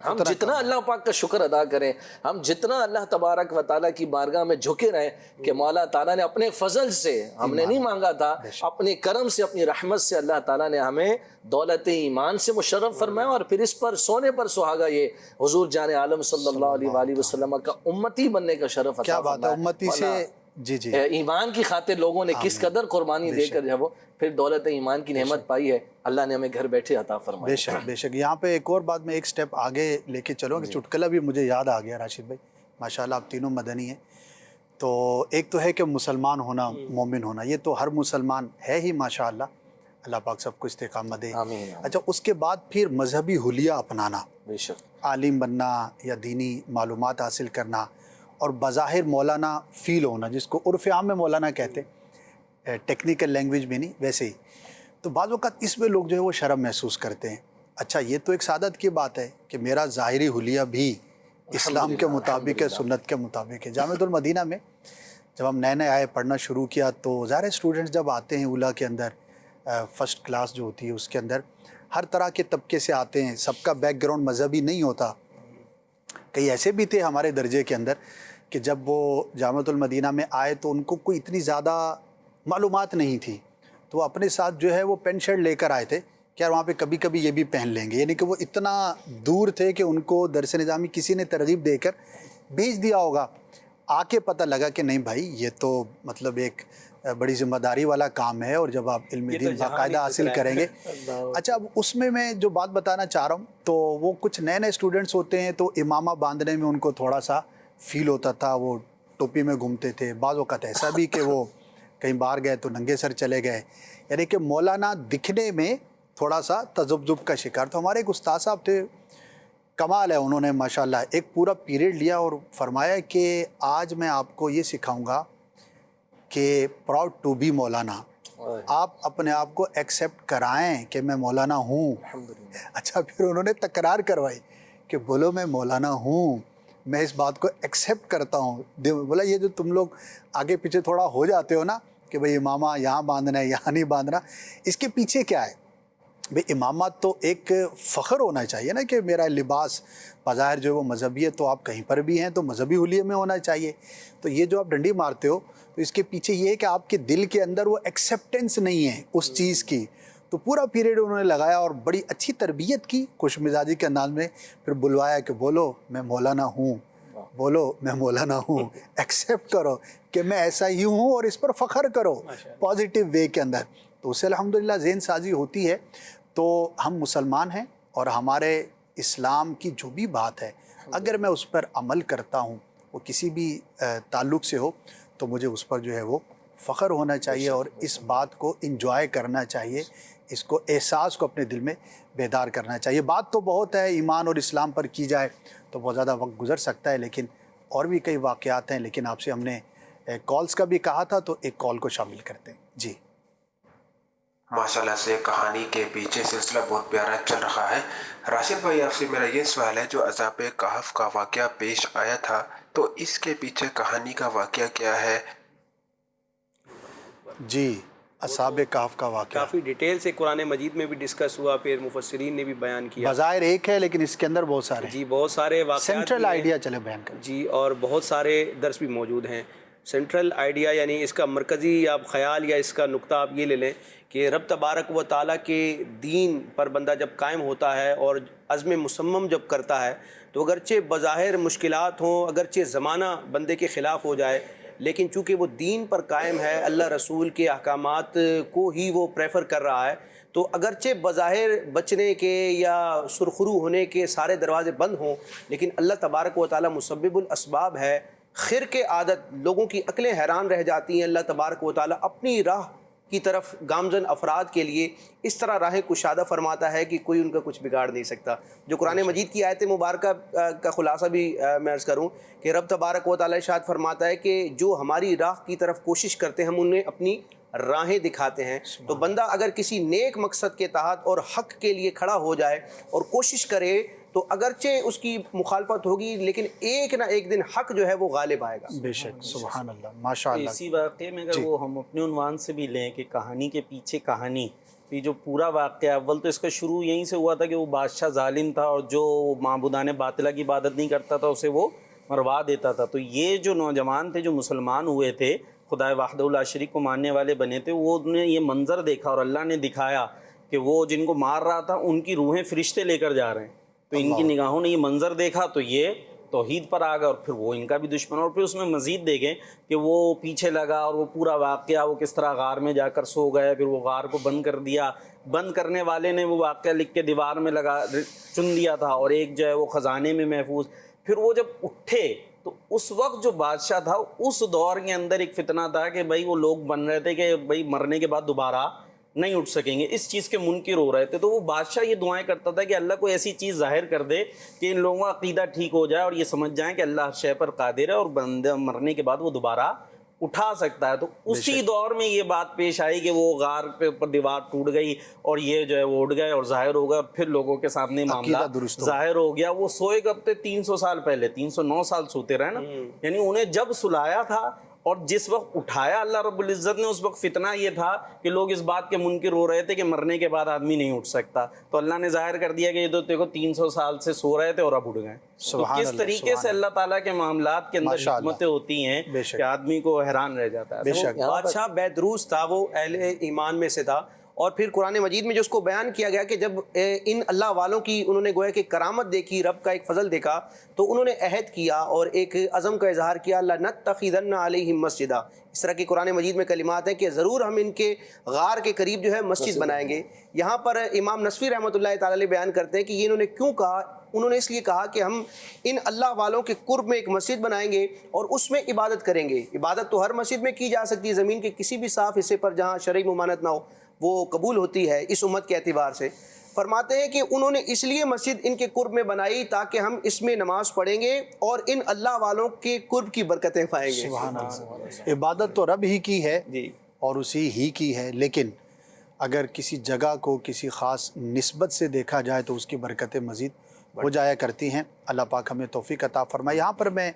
ہم جتنا اللہ پاک کا شکر ادا کریں، ہم جتنا اللہ تبارک و تعالیٰ کی بارگاہ میں جھکے رہیں کہ مولا تعالیٰ نے اپنے فضل سے، ہم نے نہیں مانگا تھا، اپنے کرم سے، اپنی رحمت سے اللہ تعالیٰ نے ہمیں دولت ایمان سے مشرف فرمایا، اور پھر اس پر سونے پر سہاگا یہ حضور جان عالم صلی اللہ علیہ وآلہ وسلم کا امتی بننے کا شرف عطا فرمایا. کیا بات ہے، امتی سے جی جی ایمان کی خاطر لوگوں نے کس قدر قربانی دے کر جو ہے وہ پھر دولت ایمان کی نعمت پائی ہے، اللہ نے ہمیں گھر بیٹھے عطا فرمایا. بے شک بے شک. یہاں پہ ایک اور بات میں ایک سٹیپ آگے لے کے چلوں کہ چٹکلا بھی مجھے یاد آ گیا راشد بھائی، ماشاءاللہ آپ تینوں مدنی ہیں. تو ایک تو ہے کہ مسلمان ہونا، مومن ہونا، یہ تو ہر مسلمان ہے ہی ماشاءاللہ، اللہ پاک سب کو استقامت دے. اچھا، اس کے بعد پھر مذہبی حلیہ اپنانا، بے شک عالم بننا یا دینی معلومات حاصل کرنا، اور بظاہر مولانا فیل ہونا، جس کو عرف عام میں مولانا کہتے ہیں، ٹیکنیکل لینگویج میں نہیں ویسے ہی. تو بعض اوقات اس میں لوگ جو ہے وہ شرم محسوس کرتے ہیں. اچھا، یہ تو ایک سعادت کی بات ہے کہ میرا ظاہری حلیہ بھی اسلام کے مطابق ہے، سنت کے مطابق ہے. جامعۃ المدینہ میں جب ہم نئے آئے، پڑھنا شروع کیا، تو ظاہر اسٹوڈنٹس جب آتے ہیں اولیٰ کے اندر، فرسٹ کلاس جو ہوتی ہے اس کے اندر ہر طرح کے طبقے سے آتے ہیں، سب کا بیک گراؤنڈ مذہبی نہیں ہوتا. کئی ایسے بھی تھے ہمارے درجے کے اندر کہ جب وہ جامعۃ المدینہ میں آئے تو ان کو کوئی اتنی زیادہ معلومات نہیں تھی، تو وہ اپنے ساتھ جو ہے وہ پینٹ شرٹ لے کر آئے تھے کہ یار وہاں پہ کبھی کبھی یہ بھی پہن لیں گے. یعنی کہ وہ اتنا دور تھے کہ ان کو درس نظامی کسی نے ترغیب دے کر بھیج دیا ہوگا. آ کے پتہ لگا کہ نہیں بھائی، یہ تو مطلب ایک بڑی ذمہ داری والا کام ہے، اور جب آپ علم دین باقاعدہ حاصل کریں گے. اچھا، اب اس میں جو بات بتانا چاہ رہا ہوں، تو وہ کچھ نئے اسٹوڈنٹس ہوتے ہیں تو امامہ باندھنے میں ان کو تھوڑا سا فیل ہوتا تھا، وہ ٹوپی میں گھومتے تھے، بعض اوقات ایسا بھی کہ وہ کہیں باہر گئے تو ننگے سر چلے گئے، یعنی کہ مولانا دکھنے میں تھوڑا سا تذبذب کا شکار. تو ہمارے ایک استاد صاحب تھے، کمال ہے، انہوں نے ماشاءاللہ ایک پورا پیریڈ لیا اور فرمایا کہ آج میں آپ کو یہ سکھاؤں گا کہ پراؤڈ ٹو بی مولانا، آپ اپنے آپ کو ایکسیپٹ کرائیں کہ میں مولانا ہوں. اچھا، پھر انہوں نے تکرار کروائی کہ بولو میں مولانا ہوں، میں اس بات کو ایکسیپٹ کرتا ہوں. بولا یہ جو تم لوگ آگے پیچھے تھوڑا ہو جاتے ہو نا کہ بھئی امامہ یہاں باندھنا ہے یہاں نہیں باندھنا، اس کے پیچھے کیا ہے؟ بھئی امامت تو ایک فخر ہونا چاہیے نا کہ میرا لباس بظاہر جو وہ مذہبی ہے، تو آپ کہیں پر بھی ہیں تو مذہبی حلیے میں ہونا چاہیے. تو یہ جو آپ ڈنڈی مارتے ہو تو اس کے پیچھے یہ ہے کہ آپ کے دل کے اندر وہ ایکسیپٹنس نہیں ہے اس چیز کی. تو پورا پیریڈ انہوں نے لگایا اور بڑی اچھی تربیت کی، خوش مزاجی کے انداز میں، پھر بلوایا کہ بولو میں مولانا ہوں، بولو میں مولانا ہوں، ایکسیپٹ کرو کہ میں ایسا ہی ہوں اور اس پر فخر کرو پازیٹیو وے کے اندر. تو اس سے الحمدللہ ذہن سازی ہوتی ہے. تو ہم مسلمان ہیں اور ہمارے اسلام کی جو بھی بات ہے اگر میں اس پر عمل کرتا ہوں، وہ کسی بھی تعلق سے ہو، تو مجھے اس پر جو ہے وہ فخر ہونا چاہیے اور اس بات کو انجوائے کرنا چاہیے، اس کو احساس کو اپنے دل میں بیدار کرنا چاہیے. بات تو بہت ہے ایمان اور اسلام پر کی جائے تو بہت زیادہ وقت گزر سکتا ہے، لیکن اور بھی کئی واقعات ہیں. لیکن آپ سے ہم نے کالز کا بھی کہا تھا تو ایک کال کو شامل کرتے ہیں. جی ماشاءاللہ سے کہانی کے پیچھے سلسلہ بہت پیارا چل رہا ہے. راشد بھائی، آپ سے میرا یہ سوال ہے، جو عذاب کہف کا واقعہ پیش آیا تھا تو اس کے پیچھے کہانی کا واقعہ کیا ہے؟ جی، اصحاب کہف کا واقعہ کافی ڈیٹیل سے قرآن مجید میں بھی ڈسکس ہوا، پھر مفسرین نے بھی بیان کیا. بظاہر ایک ہے لیکن اس کے اندر بہت سارے جی بہت سارے واقعات سینٹرل آئیڈیا چلے بیان کریں. جی، اور بہت سارے درس بھی موجود ہیں. سینٹرل آئیڈیا یعنی اس کا مرکزی آپ خیال یا اس کا نقطہ آپ یہ لے لیں کہ رب تبارک و تعالیٰ کے دین پر بندہ جب قائم ہوتا ہے اور عزم مصمم جب کرتا ہے تو اگرچہ بظاہر مشکلات ہوں، اگرچہ زمانہ بندے کے خلاف ہو جائے، لیکن چونکہ وہ دین پر قائم ہے، اللہ رسول کے احکامات کو ہی وہ پریفر کر رہا ہے، تو اگرچہ بظاہر بچنے کے یا سرخرو ہونے کے سارے دروازے بند ہوں، لیکن اللہ تبارک و تعالیٰ مسبب الاسباب ہے. خیر کے عادت لوگوں کی عقلیں حیران رہ جاتی ہیں. اللہ تبارک و تعالیٰ اپنی راہ کی طرف گامزن افراد کے لیے اس طرح راہیں کشادہ فرماتا ہے کہ کوئی ان کا کچھ بگاڑ نہیں سکتا. جو قرآن مجید کی آیت مبارکہ کا خلاصہ بھی میں عرض کروں کہ رب تبارک و تعالیٰ ارشاد فرماتا ہے کہ جو ہماری راہ کی طرف کوشش کرتے ہیں ہم انہیں اپنی راہیں دکھاتے ہیں. تو بندہ اگر کسی نیک مقصد کے تحت اور حق کے لیے کھڑا ہو جائے اور کوشش کرے تو اگرچہ اس کی مخالفت ہوگی لیکن ایک نہ ایک دن حق جو ہے وہ غالب آئے گا. بے شک، سبحان اللہ، ماشاء اللہ. اسی واقعے میں اگر وہ ہم اپنے عنوان سے بھی لیں کہ کہانی کے پیچھے کہانی، یہ جو پورا واقعہ اول تو اس کا شروع یہیں سے ہوا تھا کہ وہ بادشاہ ظالم تھا اور جو معبودان باطلہ کی عبادت نہیں کرتا تھا اسے وہ مروا دیتا تھا. تو یہ جو نوجوان تھے جو مسلمان ہوئے تھے، خدا وحدہ لا شریک کو ماننے والے بنے تھے، وہ نے یہ منظر دیکھا اور اللہ نے دکھایا کہ وہ جن کو مار رہا تھا ان کی روحیں فرشتے لے کر جا رہے ہیں. تو ان کی نگاہوں نے یہ منظر دیکھا تو یہ توحید پر آ گیا اور پھر وہ ان کا بھی دشمن. اور پھر اس میں مزید دیکھیں کہ وہ پیچھے لگا اور وہ پورا واقعہ وہ کس طرح غار میں جا کر سو گئے، پھر وہ غار کو بند کر دیا. بند کرنے والے نے وہ واقعہ لکھ کے دیوار میں لگا چن دیا تھا اور ایک جو ہے وہ خزانے میں محفوظ. پھر وہ جب اٹھے تو اس وقت جو بادشاہ تھا اس دور کے اندر ایک فتنہ تھا کہ بھائی وہ لوگ بن رہے تھے کہ بھائی مرنے کے بعد دوبارہ نہیں اٹھ سکیں گے، اس چیز کے منکر ہو رہے تھے. تو وہ بادشاہ یہ دعائیں کرتا تھا کہ اللہ کو ایسی چیز ظاہر کر دے کہ ان لوگوں کا عقیدہ ٹھیک ہو جائے اور یہ سمجھ جائیں کہ اللہ ہر شے پر قادر ہے اور بندہ مرنے کے بعد وہ دوبارہ اٹھا سکتا ہے. تو اسی دور میں یہ بات پیش آئی کہ وہ غار پہ اوپر دیوار ٹوٹ گئی اور یہ جو ہے وہ اٹھ گئے اور ظاہر ہو گیا. پھر لوگوں کے سامنے معاملہ ظاہر ہو گیا. وہ سوئے کب تھے؟ 300 سال پہلے، 309 سال سوتے رہے نا. یعنی انہیں جب سلایا تھا اور جس وقت اٹھایا اللہ رب العزت نے، اس وقت فتنہ یہ تھا کہ لوگ اس بات کے منکر ہو رہے تھے کہ مرنے کے بعد آدمی نہیں اٹھ سکتا. تو اللہ نے ظاہر کر دیا کہ یہ تو دیکھو 300 سال سے سو رہے تھے اور اب اٹھ گئے. تو کس طریقے سے اللہ تعالیٰ کے معاملات کے اندر حکمتیں ہوتی ہیں کہ آدمی کو حیران رہ جاتا ہے. بے شک. بادشاہ بیدروس تھا، وہ اہل ایمان میں سے تھا اور پھر قرآن مجید میں جو اس کو بیان کیا گیا کہ جب ان اللہ والوں کی انہوں نے گویا کہ کرامت دیکھی، رب کا ایک فضل دیکھا، تو انہوں نے عہد کیا اور ایک عزم کا اظہار کیا، لَنَتَّخِذَنَّ عَلَيْهِمْ مَسْجِدًا. اس طرح کے قرآن مجید میں کلمات ہیں کہ ضرور ہم ان کے غار کے قریب جو ہے مسجد بنائیں گے. یہاں پر امام نصفی رحمۃ اللہ تعالی علیہ بیان کرتے ہیں کہ یہ انہوں نے کیوں کہا. انہوں نے اس لیے کہا کہ ہم ان اللہ والوں کے قرب میں ایک مسجد بنائیں گے اور اس میں عبادت کریں گے. عبادت تو ہر مسجد میں کی جا سکتی ہے، زمین کے کسی بھی صاف حصے پر جہاں شرعی ممانعت نہ ہو وہ قبول ہوتی ہے اس امت کے اعتبار سے. فرماتے ہیں کہ انہوں نے اس لیے مسجد ان کے قرب میں بنائی تاکہ ہم اس میں نماز پڑھیں گے اور ان اللہ والوں کے قرب کی برکتیں پائیں گے. سبحان اللہ. عبادت تو رب ہی کی ہے اور اسی ہی کی ہے، لیکن اگر کسی جگہ کو کسی خاص نسبت سے دیکھا جائے تو اس کی برکتیں مزید ہو جایا کرتی ہیں. اللہ پاک ہمیں توفیق عطا فرمائے. یہاں پر میں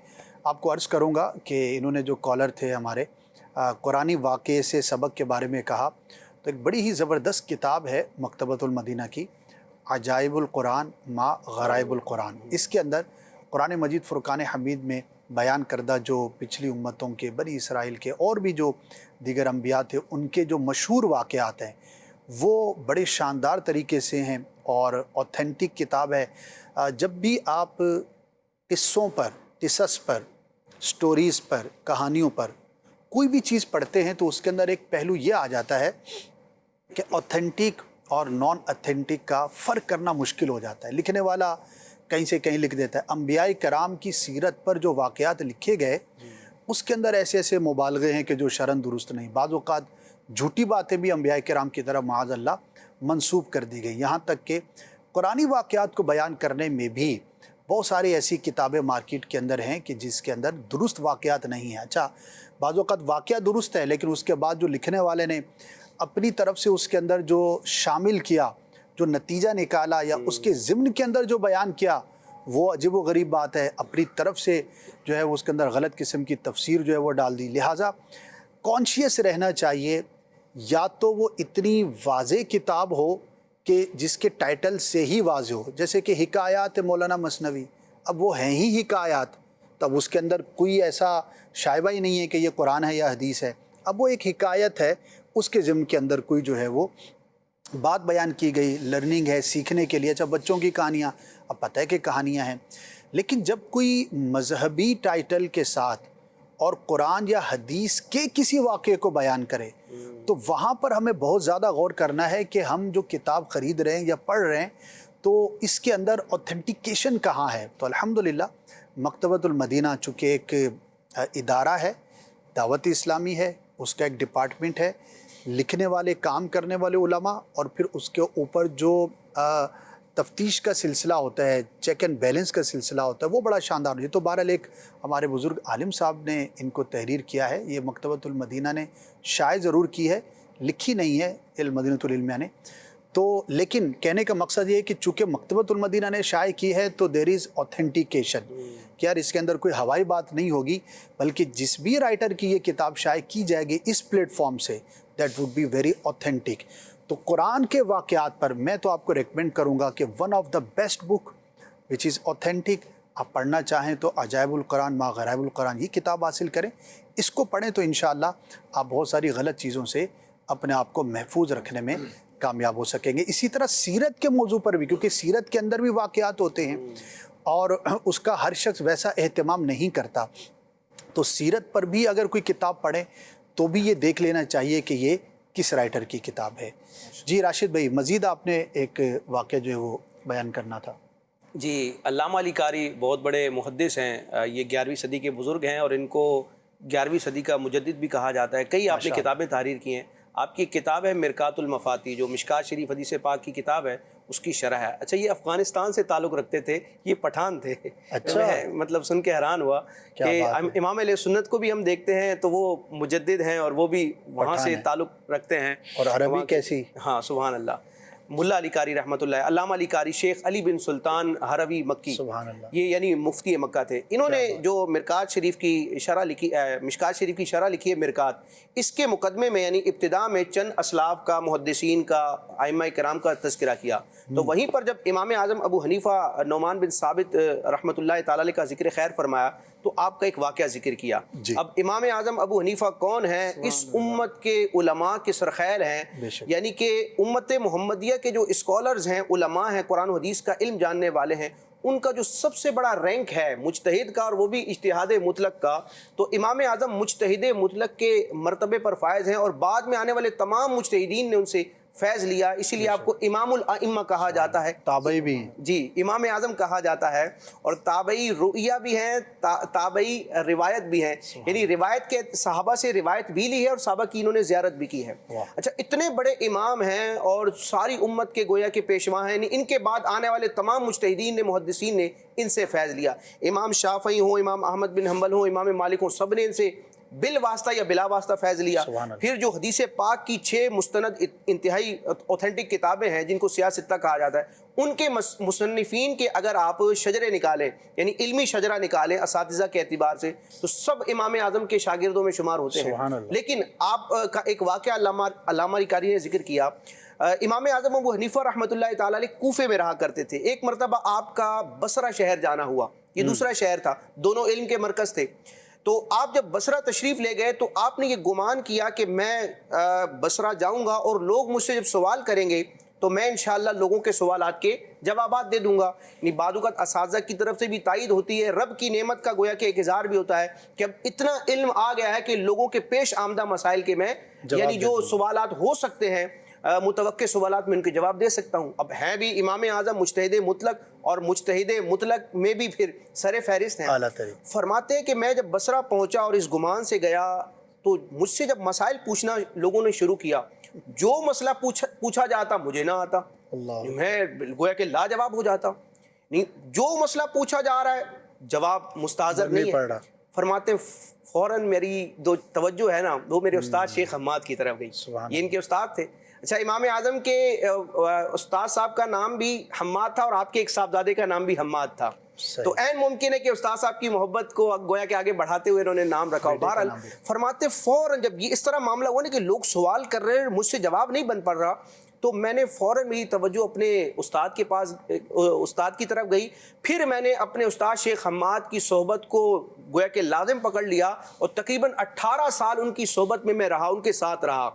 آپ کو عرض کروں گا کہ انہوں نے جو کالر تھے ہمارے قرآنی واقعے سے سبق کے بارے میں کہا، تو ایک بڑی ہی زبردست کتاب ہے مکتبۃ المدینہ کی، عجائب القرآن ما غرائب القرآن. اس کے اندر قرآن مجید فرقان حمید میں بیان کردہ جو پچھلی امتوں کے، بنی اسرائیل کے اور بھی جو دیگر انبیاء تھے، ان کے جو مشہور واقعات ہیں وہ بڑے شاندار طریقے سے ہیں اور اوتھینٹک کتاب ہے. جب بھی آپ قصوں پر، قصص پر، سٹوریز پر، کہانیوں پر کوئی بھی چیز پڑھتے ہیں تو اس کے اندر ایک پہلو یہ آ جاتا ہے کہ اوتھینٹک اور نان اوتھینٹک کا فرق کرنا مشکل ہو جاتا ہے. لکھنے والا کہیں سے کہیں لکھ دیتا ہے. انبیاء کرام کی سیرت پر جو واقعات لکھے گئے اس کے اندر ایسے ایسے مبالغے ہیں کہ جو شرعاً درست نہیں. بعض اوقات جھوٹی باتیں بھی انبیاء کرام کی طرف معاذ اللہ منسوب کر دی گئی. یہاں تک کہ قرآنی واقعات کو بیان کرنے میں بھی بہت ساری ایسی کتابیں مارکیٹ کے اندر ہیں کہ جس کے اندر درست واقعات نہیں ہیں. اچھا، بعض اوقات واقعہ درست ہے لیکن اس کے بعد جو لکھنے والے نے اپنی طرف سے اس کے اندر جو شامل کیا، جو نتیجہ نکالا یا اس کے ضمن کے اندر جو بیان کیا، وہ عجیب و غریب بات ہے. اپنی طرف سے جو ہے اس کے اندر غلط قسم کی تفسیر جو ہے وہ ڈال دی. لہٰذا کانشیس رہنا چاہیے. یا تو وہ اتنی واضح کتاب ہو کہ جس کے ٹائٹل سے ہی واضح ہو، جیسے کہ حکایات مولانا مثنوی. اب وہ ہیں ہی حکایات، تب اس کے اندر کوئی ایسا شائبہ ہی نہیں ہے کہ یہ قرآن ہے یا حدیث ہے. اب وہ ایک حکایت ہے، اس کے ضمن کے اندر کوئی جو ہے وہ بات بیان کی گئی، لرننگ ہے، سیکھنے کے لیے. اچھا، بچوں کی کہانیاں، اب پتہ ہے کہ کہانیاں ہیں، لیکن جب کوئی مذہبی ٹائٹل کے ساتھ اور قرآن یا حدیث کے کسی واقعے کو بیان کرے تو وہاں پر ہمیں بہت زیادہ غور کرنا ہے کہ ہم جو کتاب خرید رہے ہیں یا پڑھ رہے ہیں تو اس کے اندر اوتھینٹیکیشن کہاں ہے. تو الحمدللہ مکتبۃ المدینہ چونکہ ایک ادارہ ہے، دعوت اسلامی ہے، اس کا ایک ڈپارٹمنٹ ہے، لکھنے والے، کام کرنے والے علماء، اور پھر اس کے اوپر جو تفتیش کا سلسلہ ہوتا ہے، چیک اینڈ بیلنس کا سلسلہ ہوتا ہے، وہ بڑا شاندار ہے. تو بہرحال ایک ہمارے بزرگ عالم صاحب نے ان کو تحریر کیا ہے. یہ مکتبۃ المدینہ نے شائع ضرور کی ہے، لکھی نہیں ہے المدینۃ العلمیہ نے. تو لیکن کہنے کا مقصد یہ ہے کہ چونکہ مکتبۃ المدینہ نے شائع کی ہے تو دیر از اوتھینٹیکیشن، کہ یار اس کے اندر کوئی ہوائی بات نہیں ہوگی، بلکہ جس بھی رائٹر کی یہ کتاب شائع کی جائے گی اس پلیٹ فارم سے، that would be very authentic. تو قرآن کے واقعات پر میں تو آپ کو ریکمینڈ کروں گا کہ one of the best book which is authentic, آپ پڑھنا چاہیں تو عجائب القرآن ما غرائب القرآن، یہ کتاب حاصل کریں. اس کو پڑھیں تو انشاءاللہ آپ بہت ساری غلط چیزوں سے اپنے آپ کو محفوظ رکھنے میں کامیاب ہو سکیں گے. اسی طرح سیرت کے موضوع پر بھی، کیونکہ سیرت کے اندر بھی واقعات ہوتے ہیں اور اس کا ہر شخص ویسا اہتمام نہیں کرتا، تو سیرت پر بھی اگر کوئی کتاب پڑھے تو بھی یہ دیکھ لینا چاہیے کہ یہ کس رائٹر کی کتاب ہے. جی راشد بھائی، مزید آپ نے ایک واقعہ جو ہے وہ بیان کرنا تھا. جی، علامہ علی قاری بہت بڑے محدث ہیں، یہ 11ویں صدی کے بزرگ ہیں اور ان کو 11ویں صدی کا مجدد بھی کہا جاتا ہے. کئی آپ نے کتابیں تحریر کی ہیں. آپ کی کتاب ہے مرکات المفاتی، جو مشکات شریف حدیث پاک کی کتاب ہے، اس کی شرح ہے. اچھا، یہ افغانستان سے تعلق رکھتے تھے، یہ پٹھان تھے. اچھا، مطلب سن کے حیران ہوا کہ امام علیہ سنت کو بھی ہم دیکھتے ہیں تو وہ مجدد ہیں اور وہ بھی وہاں سے تعلق رکھتے ہیں. اور عربی کیسی! ہاں، سبحان اللہ. ملا علی قاری رحمۃ اللہ، علامہ علی قاری، شیخ علی بن سلطان ہروی مکی، سبحان اللہ، یہ یعنی مفتی مکہ تھے. انہوں نے جو مرکات شریف کی شرح لکھی، مشکات شریف کی شرح لکھی ہے مرکات، اس کے مقدمے میں یعنی ابتدا میں چند اسلاف کا، محدثین کا، ائمہ کرام کا تذکرہ کیا. تو وہیں پر جب امام اعظم ابو حنیفہ نعمان بن ثابت رحمۃ اللہ تعالی علیہ کا ذکر خیر فرمایا تو آپ کا ایک واقعہ ذکر کیا. اب امام اعظم ابو حنیفہ کون ہیں؟ اس امت کے علماء کے سرخیل ہیں, یعنی کہ امت محمدیہ کے جو اسکالرز ہیں, علماء ہیں, قرآن و حدیث کا علم جاننے والے ہیں, ان کا جو سب سے بڑا رینک ہے مجتہد کا, اور وہ بھی اجتہاد مطلق کا, تو امام اعظم مجتہد مطلق کے مرتبے پر فائز ہیں, اور بعد میں آنے والے تمام مجتہدین نے ان سے فیض لیا, اسی لیے آپ کو امام الائمہ کہا جاتا ہے. تابعی بھی ہیں جی, امام اعظم کہا جاتا ہے, اور تابعی رؤیہ بھی ہیں, تابعی روایت بھی ہیں, یعنی روایت کے صحابہ سے روایت بھی لی ہے اور صحابہ کی انہوں نے زیارت بھی کی ہے. اچھا, اتنے بڑے امام ہیں اور ساری امت کے گویا کے پیشوا ہیں, ان کے بعد آنے والے تمام مجتہدین نے, محدثین نے ان سے فیض لیا. امام شافعی ہوں, امام احمد بن حنبل ہوں, امام مالک ہوں, سب نے ان سے بال واسطہ یا بلا واسطہ فیض لیا. پھر جو حدیث پاک کی 6 مستند انتہائی اوتھینٹک کتابیں ہیں جن کو سیاستہ کہا جاتا ہے, ان کے مصنفین کے اگر آپ شجرے نکالیں, یعنی علمی شجرہ نکالیں اساتذہ کے اعتبار سے, تو سب امام اعظم کے شاگردوں میں شمار ہوتے ہیں. لیکن آپ کا ایک واقعہ علامہ ریکاری نے ذکر کیا. امام اعظم ابو حنیفہ رحمۃ اللہ تعالی علیہ کوفے میں رہا کرتے تھے. ایک مرتبہ آپ کا بصرہ شہر جانا ہوا, یہ دوسرا شہر تھا, دونوں علم کے مرکز تھے. تو آپ جب بصرہ تشریف لے گئے تو آپ نے یہ گمان کیا کہ میں بصرہ جاؤں گا اور لوگ مجھ سے جب سوال کریں گے تو میں انشاءاللہ لوگوں کے سوالات کے جوابات دے دوں گا. یعنی بعض اوقات اساتذہ کی طرف سے بھی تائید ہوتی ہے, رب کی نعمت کا گویا کہ ایک اظہار بھی ہوتا ہے کہ اب اتنا علم آ گیا ہے کہ لوگوں کے پیش آمدہ مسائل کے میں یعنی جو سوالات ہو سکتے ہیں, متوقع سوالات میں ان کے جواب دے سکتا ہوں. اب ہیں بھی امام اعظم مجتہد مطلق, اور مجتہد مطلق میں بھی پھر سر فہرست ہیں. فرماتے ہیں کہ میں جب بصرہ پہنچا اور اس گمان سے گیا تو مجھ سے جب مسائل پوچھنا لوگوں نے شروع کیا, جو مسئلہ پوچھا جاتا مجھے نہ آتا, میں گویا کہ لاجواب ہو جاتا. نہیں, جو مسئلہ پوچھا جا رہا ہے جواب مستحضر نہیں ہے. فرماتے ہیں فوراً میری جو توجہ ہے نا وہ میرے استاد شیخ حماد کی طرف گئی. یہ ان کے استاد تھے. اچھا, امام اعظم کے استاد صاحب کا نام بھی حماد تھا اور آپ کے ایک صاحبزادے کا نام بھی حماد تھا, تو عین ممکن ہے کہ استاد صاحب کی محبت کو گویا کہ آگے بڑھاتے ہوئے انہوں نے نام رکھا. بہرحال فرماتے فوراً جب یہ اس طرح معاملہ ہوا نا کہ لوگ سوال کر رہے ہیں, مجھ سے جواب نہیں بن پڑ رہا, تو میں نے فوراً میری توجہ اپنے استاد کے پاس, استاد کی طرف گئی. پھر میں نے اپنے استاد شیخ حماد کی صحبت کو گویا کہ لازم پکڑ لیا اور تقریباً 18 سال ان کی صحبت میں رہا, ان کے ساتھ رہا.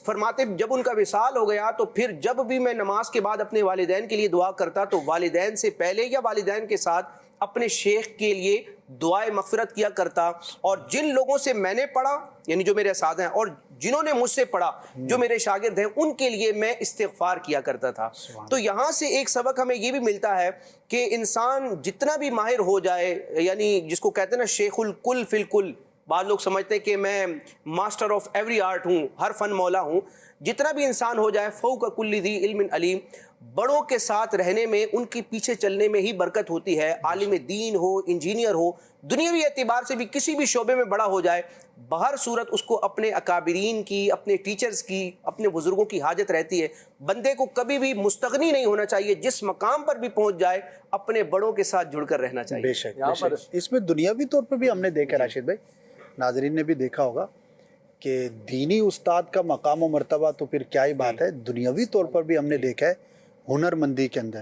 فرماتے جب ان کا وصال ہو گیا تو پھر جب بھی میں نماز کے بعد اپنے والدین کے لیے دعا کرتا تو والدین سے پہلے یا والدین کے ساتھ اپنے شیخ کے لیے دعائے مغفرت کیا کرتا, اور جن لوگوں سے میں نے پڑھا یعنی جو میرے اساتذہ ہیں اور جنہوں نے مجھ سے پڑھا جو میرے شاگرد ہیں ان کے لیے میں استغفار کیا کرتا تھا. تو یہاں سے ایک سبق ہمیں یہ بھی ملتا ہے کہ انسان جتنا بھی ماہر ہو جائے, یعنی جس کو کہتے ہیں نا شیخ الکل فی الکل, بعض لوگ سمجھتے ہیں کہ میں ماسٹر آف ایوری آرٹ ہوں, ہر فن مولا ہوں, جتنا بھی انسان ہو جائے فوق کل ذی علم علیم, بڑوں کے ساتھ رہنے میں, ان کے پیچھے چلنے میں ہی برکت ہوتی ہے. عالم دین ہو, انجینئر ہو, دنیاوی اعتبار سے بھی کسی بھی شعبے میں بڑا ہو جائے, بہر صورت اس کو اپنے اکابرین کی, اپنے ٹیچرز کی, اپنے بزرگوں کی حاجت رہتی ہے. بندے کو کبھی بھی مستغنی نہیں ہونا چاہیے, جس مقام پر بھی پہنچ جائے اپنے بڑوں کے ساتھ جڑ کر رہنا چاہیے. بے شک. اس میں دنیاوی طور پر بھی ہم نے دیکھا راشد بھائی, ناظرین نے بھی دیکھا ہوگا کہ دینی استاد کا مقام و مرتبہ تو پھر کیا ہی بات ہے, دنیاوی طور پر بھی ہم نے دیکھا ہے ہنر مندی کے اندر.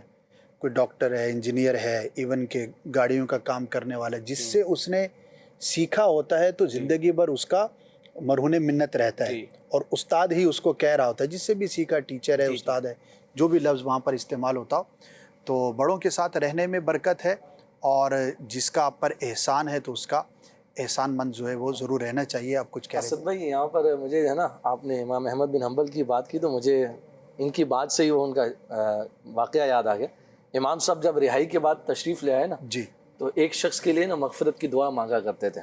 کوئی ڈاکٹر ہے, انجینئر ہے, ایون کہ گاڑیوں کا کام کرنے والا, جس سے اس نے سیکھا ہوتا ہے تو زندگی بھر اس کا مرہون منت رہتا ہے, اور استاد ہی اس کو کہہ رہا ہوتا ہے, جس سے بھی سیکھا, ٹیچر ہے, استاد ہے, جو بھی لفظ وہاں پر استعمال ہوتا ہو. تو بڑوں کے ساتھ رہنے میں برکت ہے, اور جس کا آپ پر احسان ہے تو اس کا احسان مند جو ہے وہ ضرور رہنا چاہیے. آپ کچھ کہہ رہے ہیں اسد بھائی, یہاں پر مجھے ہے نا, آپ نے امام احمد بن حنبل کی بات کی تو مجھے ان کی بات سے ہی وہ ان کا واقعہ یاد آ گیا. امام صاحب جب رہائی کے بعد تشریف لے آئے نا, جی, تو ایک شخص کے لیے نا مغفرت کی دعا مانگا کرتے تھے.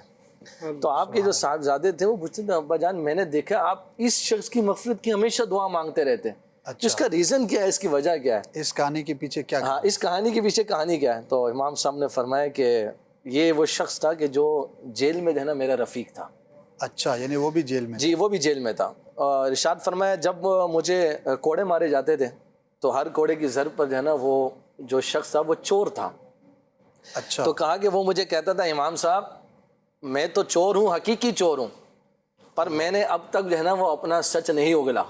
تو آپ کے جو صاحبزادے تھے وہ پوچھتے تھے, ابا جان میں نے دیکھا آپ اس شخص کی مغفرت کی ہمیشہ دعا مانگتے رہتے ہیں, اس کا ریزن کیا ہے, اس کی وجہ کیا ہے, اس کہانی کے پیچھے کیا؟ ہاں, اس کہانی کے پیچھے کہانی کیا ہے؟ تو امام صاحب نے فرمایا کہ یہ وہ شخص تھا کہ جو جیل میں جو ہے نا میرا رفیق تھا. اچھا, یعنی وہ بھی جیل میں؟ جی, وہ بھی جیل میں تھا. اور ارشاد فرمایا جب مجھے کوڑے مارے جاتے تھے تو ہر کوڑے کی ضرب پر جو ہے نا وہ جو شخص تھا وہ چور تھا. اچھا. تو کہا کہ وہ مجھے کہتا تھا, امام صاحب میں تو چور ہوں, حقیقی چور ہوں, پر میں نے اب تک جو ہے نا وہ اپنا سچ نہیں اگلا.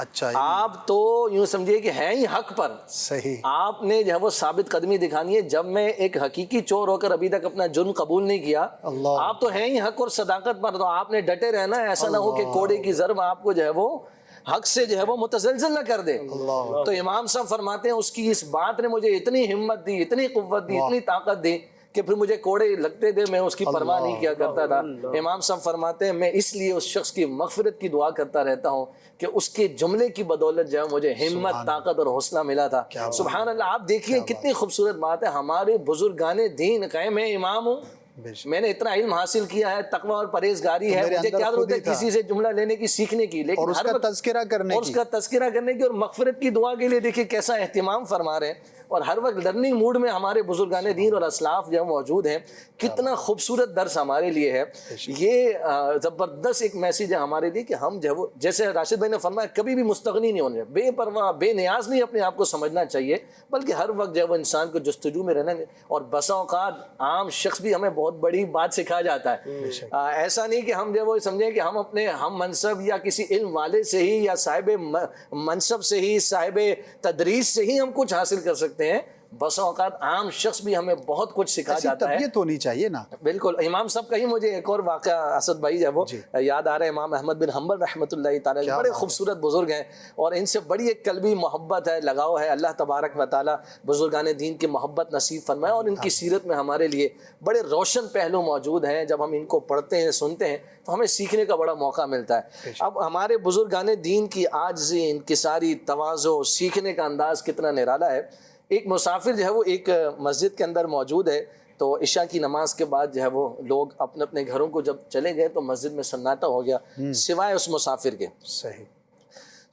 اچھا آپ تو یوں سمجھیے کہ ہیں ہی حق پر. صحیح. آپ نے جو ہے وہ ثابت قدمی دکھانی ہے. جب میں ایک حقیقی چور ہو کر ابھی تک اپنا جرم قبول نہیں کیا, آپ تو ہیں ہی حق اور صداقت پر, تو آپ نے ڈٹے رہنا ہے. ایسا نہ ہو کہ کوڑے کی ضرب آپ کو جو ہے وہ حق سے جو ہے وہ متزلزل نہ کر دے. تو امام صاحب فرماتے ہیں اس کی اس بات نے مجھے اتنی ہمت دی, اتنی قوت دی, اتنی طاقت دی کہ پھر مجھے کوڑے لگتے تھے, میں اس کی پرواہ نہیں کیا کرتا تھا. امام صاحب فرماتے ہیں میں اس لیے اس شخص کی مغفرت کی دعا کرتا رہتا ہوں کہ اس کے جملے کی بدولت جو ہے مجھے ہمت, طاقت اور حوصلہ ملا تھا. سبحان اللہ. آپ دیکھیے کتنی خوبصورت بات ہے. ہمارے بزرگان دین کہے میں امام ہوں, میں نے اتنا علم حاصل کیا ہے, تقوی اور پرہیزگاری ہے, مجھے کیا ضرورت ہے کسی سے جملہ لینے کی, سیکھنے کی, لیکن اس کا تذکرہ کرنے کی اور مغفرت کی دعا کے لیے دیکھیے کیسا اہتمام فرما رہے ہیں. اور ہر وقت لرننگ موڈ میں ہمارے بزرگان دین اور اسلاف جو موجود ہیں. کتنا خوبصورت درس ہمارے لیے ہے. یہ زبردست ایک میسیج ہے ہمارے لیے کہ ہم جو ہے وہ, جیسے راشد بھائی نے فرمایا, کبھی بھی مستغنی نہیں ہونے, بے پرواہ بے نیاز نہیں اپنے آپ کو سمجھنا چاہیے, بلکہ ہر وقت جو ہے وہ انسان کو جستجو میں رہنا. اور بسا اوقات عام شخص بھی ہمیں بہت بڑی بات سکھا جاتا ہے. ایسا نہیں کہ ہم جو ہے وہ سمجھیں کہ ہم اپنے ہم منصب یا کسی علم والے سے ہی یا صاحب منصب سے ہی, صاحب تدریس سے ہی ہم کچھ حاصل کر سکتے ہیں. بس اوقات عام شخص بھی ہمیں بہت کچھ سکھا جاتا ہے. طبیعت ہونی چاہیے نا. بالکل. امام صاحب کا ہی مجھے ایک اور واقعہ اسد بھائی جو ہے وہ یاد آ رہا ہے. امام احمد بن حنبل رحمۃ اللہ تعالی, بڑے خوبصورت بزرگ ہیں اور ان سے بڑی ایک قلبی محبت ہے, لگاؤ ہے. اللہ تبارک و تعالی بزرگان دین کی محبت نصیب فرمائے. اور ان کی سیرت میں ہمارے لیے بڑے روشن پہلو موجود ہیں. جب ہم ان کو پڑھتے ہیں, سنتے ہیں, تو ہمیں سیکھنے کا بڑا موقع ملتا ہے. اب ہمارے بزرگان دین کی عاجزی, انکساری, تواضع, سیکھنے کا انداز کتنا نرالا ہے. ایک مسافر جو ہے وہ ایک مسجد کے اندر موجود ہے, تو عشاء کی نماز کے بعد جو ہے وہ لوگ اپنے اپنے گھروں کو جب چلے گئے تو مسجد میں سناٹا ہو گیا سوائے اس مسافر کے. صحیح.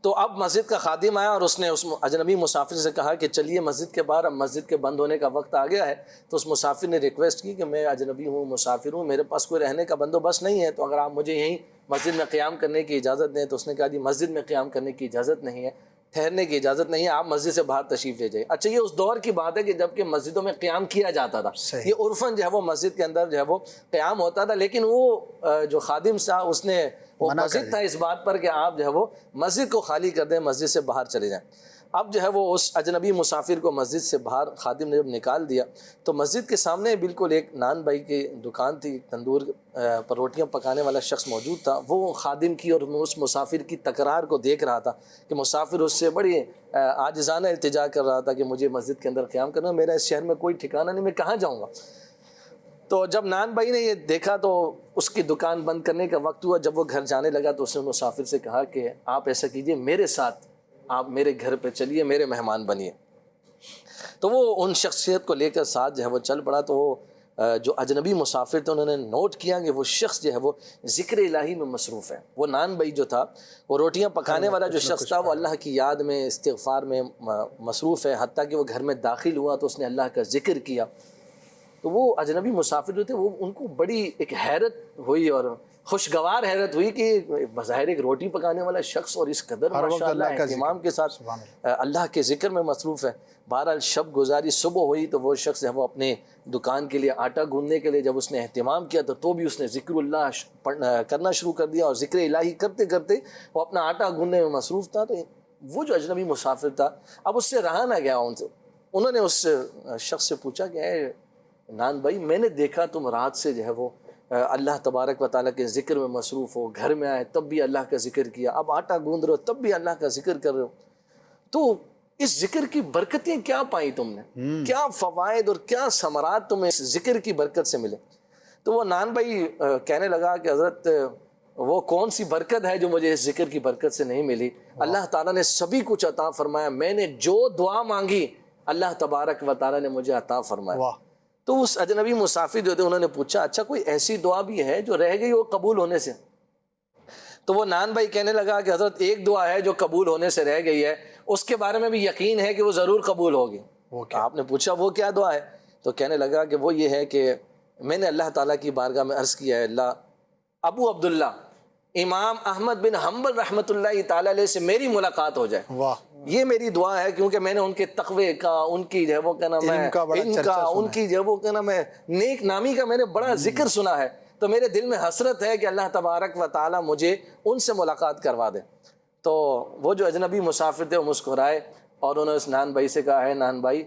تو اب مسجد کا خادم آیا اور اس نے اس اجنبی مسافر سے کہا کہ چلیے مسجد کے باہر, اب مسجد کے بند ہونے کا وقت آ گیا ہے. تو اس مسافر نے ریکویسٹ کی کہ میں اجنبی ہوں, مسافر ہوں, میرے پاس کوئی رہنے کا بندوبست نہیں ہے, تو اگر آپ مجھے یہیں مسجد میں قیام کرنے کی اجازت دیں. تو اس نے کہا جی مسجد میں قیام کرنے کی اجازت نہیں ہے, ٹھہرنے کی اجازت نہیں ہے, آپ مسجد سے باہر تشریف لے جائیں. اچھا, یہ اس دور کی بات ہے کہ جب کہ مسجدوں میں قیام کیا جاتا تھا. یہ عرفاً جو ہے وہ مسجد کے اندر جو ہے وہ قیام ہوتا تھا, لیکن وہ جو خادم صاحب اس نے وہ مسجد تھا اس بات پر کہ آپ جو ہے وہ مسجد کو خالی کر دیں, مسجد سے باہر چلے جائیں. اب جو ہے وہ اس اجنبی مسافر کو مسجد سے باہر خادم نے جب نکال دیا تو مسجد کے سامنے بالکل ایک نان بھائی کی دکان تھی, تندور پر روٹیاں پکانے والا شخص موجود تھا. وہ خادم کی اور اس مسافر کی تکرار کو دیکھ رہا تھا کہ مسافر اس سے بڑی عاجزانہ التجا کر رہا تھا کہ مجھے مسجد کے اندر قیام کرنا, میرا اس شہر میں کوئی ٹھکانہ نہیں, میں کہاں جاؤں گا. تو جب نان بھائی نے یہ دیکھا تو اس کی دکان بند کرنے کا وقت ہوا. جب وہ گھر جانے لگا تو اس نے مسافر سے کہا کہ آپ ایسا کیجئے, میرے ساتھ آپ میرے گھر پہ چلیے, میرے مہمان بنیے. تو وہ ان شخصیت کو لے کر ساتھ جو ہے وہ چل پڑا. تو وہ جو اجنبی مسافر تھے انہوں نے نوٹ کیا کہ وہ شخص جو ہے وہ ذکر الہی میں مصروف ہے. وہ نان بھائی جو تھا, وہ روٹیاں پکانے والا جو شخص تھا, وہ اللہ کی یاد میں, استغفار میں مصروف ہے. حتیٰ کہ وہ گھر میں داخل ہوا تو اس نے اللہ کا ذکر کیا. تو وہ اجنبی مسافر جو تھے وہ ان کو بڑی ایک حیرت ہوئی اور خوشگوار حیرت ہوئی کہ بظاہر ایک روٹی پکانے والا شخص اور اس قدر ماشاءاللہ اہتمام کے ساتھ اللہ کے ذکر میں مصروف ہے. بہرحال شب گزاری, صبح ہوئی تو وہ شخص ہے وہ اپنے دکان کے لیے آٹا گوندنے کے لیے جب اس نے اہتمام کیا تو بھی اس نے ذکر اللہ کرنا شروع کر دیا, اور ذکر الہی کرتے کرتے وہ اپنا آٹا گوندنے میں مصروف تھا. تو وہ جو اجنبی مسافر تھا اب اس سے رہا نہ گیا. انہوں نے اس شخص سے پوچھا کہ اے نان بھائی, میں نے دیکھا تم رات سے جو ہے وہ اللہ تبارک و تعالیٰ کے ذکر میں مصروف ہو, گھر میں آئے تب بھی اللہ کا ذکر کیا, اب آٹا گوندھ رہے ہو تب بھی اللہ کا ذکر کر رہے ہو, تو اس ذکر کی برکتیں کیا پائیں تم نے, کیا فوائد اور کیا ثمرات تمہیں اس ذکر کی برکت سے ملے؟ تو وہ نان بھائی کہنے لگا کہ حضرت وہ کون سی برکت ہے جو مجھے اس ذکر کی برکت سے نہیں ملی. اللہ تعالیٰ نے سبھی کچھ عطا فرمایا, میں نے جو دعا مانگی اللہ تبارک و تعالیٰ نے مجھے عطا فرمایا. تو اس اجنبی مسافر جو تھے انہوں نے پوچھا اچھا کوئی ایسی دعا بھی ہے جو رہ گئی وہ قبول ہونے سے؟ تو وہ نان بھائی کہنے لگا کہ حضرت ایک دعا ہے جو قبول ہونے سے رہ گئی ہے, اس کے بارے میں بھی یقین ہے کہ وہ ضرور قبول ہوگی. آپ نے پوچھا وہ کیا دعا ہے؟ تو کہنے لگا کہ وہ یہ ہے کہ میں نے اللہ تعالیٰ کی بارگاہ میں عرض کیا ہے, اللہ ابو عبداللہ امام احمد بن حنبل رحمۃ اللہ تعالی علیہ سے میری ملاقات ہو جائے. یہ میری دعا ہے کیونکہ میں نے ان کے تقوی کا, ان کی جو ہے وہ کہنا میں ان کا ان کی جو وہ کہنا میں نیک نامی کا میں نے بڑا ذکر سنا ہے, تو میرے دل میں حسرت ہے کہ اللہ تبارک و تعالی مجھے ان سے ملاقات کروا دے. تو وہ جو اجنبی مسافر تھے وہ مسکرائے اور انہوں نے اس نان بھائی سے کہا ہے نان بھائی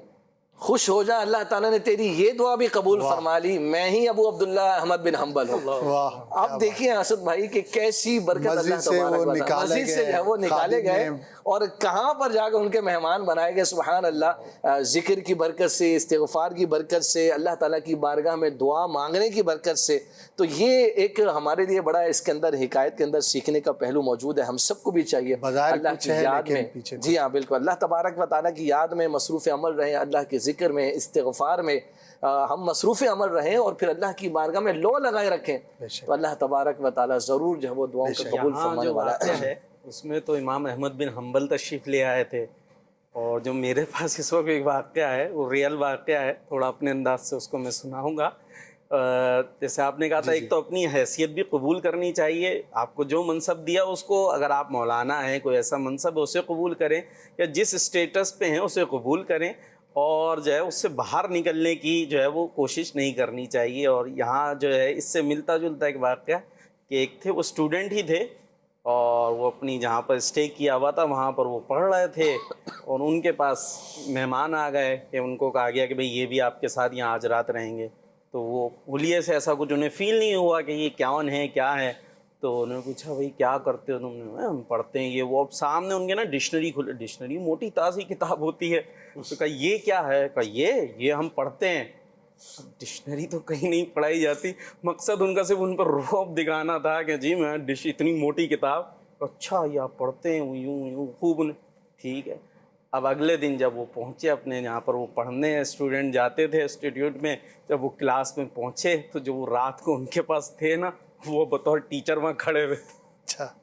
خوش ہو جا، اللہ تعالیٰ نے تیری یہ دعا بھی قبول فرما لی، میں ہی ابو عبداللہ احمد بن حنبل ہوں۔ آپ دیکھیے اسد بھائی کہ کیسی برکت اللہ تبارک و تعالیٰ، مسجد سے جو ہے وہ نکالے گئے اور کہاں پر جا کے ان کے مہمان بنائے گئے، سبحان اللہ، ذکر کی برکت سے، استغفار کی برکت سے، اللہ تعالیٰ کی بارگاہ میں دعا مانگنے کی برکت سے۔ تو یہ ایک ہمارے لیے بڑا اس کے اندر حکایت کے اندر سیکھنے کا پہلو موجود ہے، ہم سب کو بھی چاہیے اللہ کی یاد میں، جی ہاں بالکل، اللہ تبارک و تعالیٰ کی یاد میں مصروف عمل رہیں، اللہ کے ذکر میں، استغفار میں ہم مصروف عمل رہیں اور پھر اللہ کی بارگاہ میں لو لگائے رکھیں، تو اللہ تبارک و تعالیٰ ضرور جو ہے وہ دعاؤں کو قبول فرمانے والا ہے۔ اس میں تو امام احمد بن حنبل تشریف لے آئے تھے، اور جو میرے پاس اس وقت ایک واقعہ ہے وہ ریئل واقعہ ہے، تھوڑا اپنے انداز سے اس کو میں سناؤں گا۔ جیسے آپ نے کہا تھا ایک تو اپنی حیثیت بھی قبول کرنی چاہیے، آپ کو جو منصب دیا اس کو، اگر آپ مولانا ہیں کوئی ایسا منصب ہے اسے قبول کریں، یا جس اسٹیٹس پہ ہیں اسے قبول کریں، اور جو ہے اس سے باہر نکلنے کی جو ہے وہ کوشش نہیں کرنی چاہیے۔ اور یہاں جو ہے اس سے ملتا جلتا ایک واقعہ کہ ایک تھے، وہ اسٹوڈنٹ ہی تھے اور وہ اپنی جہاں پر اسٹے کیا ہوا تھا وہاں پر وہ پڑھ رہے تھے، اور ان کے پاس مہمان آ گئے کہ ان کو کہا گیا کہ بھئی یہ بھی آپ کے ساتھ یہاں آج رات رہیں گے۔ تو وہ حلیے سے ایسا کچھ انہیں فیل نہیں ہوا کہ یہ کون ہے کیا ہے، تو انہوں نے پوچھا بھئی کیا کرتے ہو؟ انہوں نے ہم پڑھتے ہیں یہ وہ۔ اب سامنے ان کے نا ڈکشنری کھلے، ڈکشنری موٹی تازی کتاب ہوتی ہے، تو کہا یہ کیا ہے؟ کہا یہ ہم پڑھتے ہیں۔ ڈکشنری تو کہیں نہیں پڑھائی جاتی، مقصد ان کا صرف ان پر رعب دکھانا تھا کہ جی میں اتنی موٹی کتاب، اچھا یہ آپ پڑھتے ہیں، یوں خوب، ٹھیک ہے۔ اب اگلے دن جب وہ پہنچے اپنے جہاں پر وہ پڑھنے اسٹوڈنٹ جاتے تھے انسٹیٹیوٹ میں، جب وہ کلاس میں پہنچے تو جو وہ رات کو ان کے پاس تھے نا، وہ بطور ٹیچر وہاں کھڑے ہوئے تھے۔ اچھا،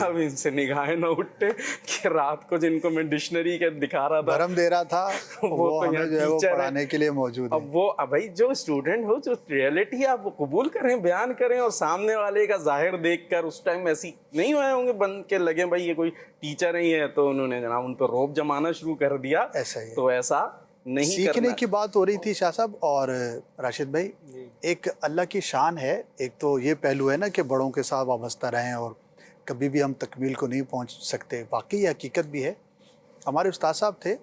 اب ان سے نگاہیں نہ اٹھتے کہ رات کو جن کو میں ڈکشنری کے دکھا رہا تھا، برہم دے رہا تھا، وہ تو ہمیں جو ہے وہ ٹیچر پڑھانے کے لیے موجود ہے۔ اب وہ بھائی جو اسٹوڈنٹ ہو، جو ریئلٹی ہے آپ وہ قبول کریں، بیان کریں، اور سامنے والے کا ظاہر دیکھ کر اس ٹائم ایسی نہیں ہوئے ہوں گے بن کے لگے بھائی یہ کوئی ٹیچر ہی ہے، تو انہوں نے جناب ان پہ رعب جمانا شروع کر دیا۔ ایسا ہی تو ایسا نہیں سیکھنے کرنا کی بات ہو رہی تھی شاہ صاحب اور راشد بھائی، ایک اللہ کی شان ہے، ایک تو یہ پہلو ہے نا کہ بڑوں کے ساتھ وابستہ رہیں، اور کبھی بھی ہم تکمیل کو نہیں پہنچ سکتے، واقعی یہ حقیقت بھی ہے۔ ہمارے استاد صاحب تھے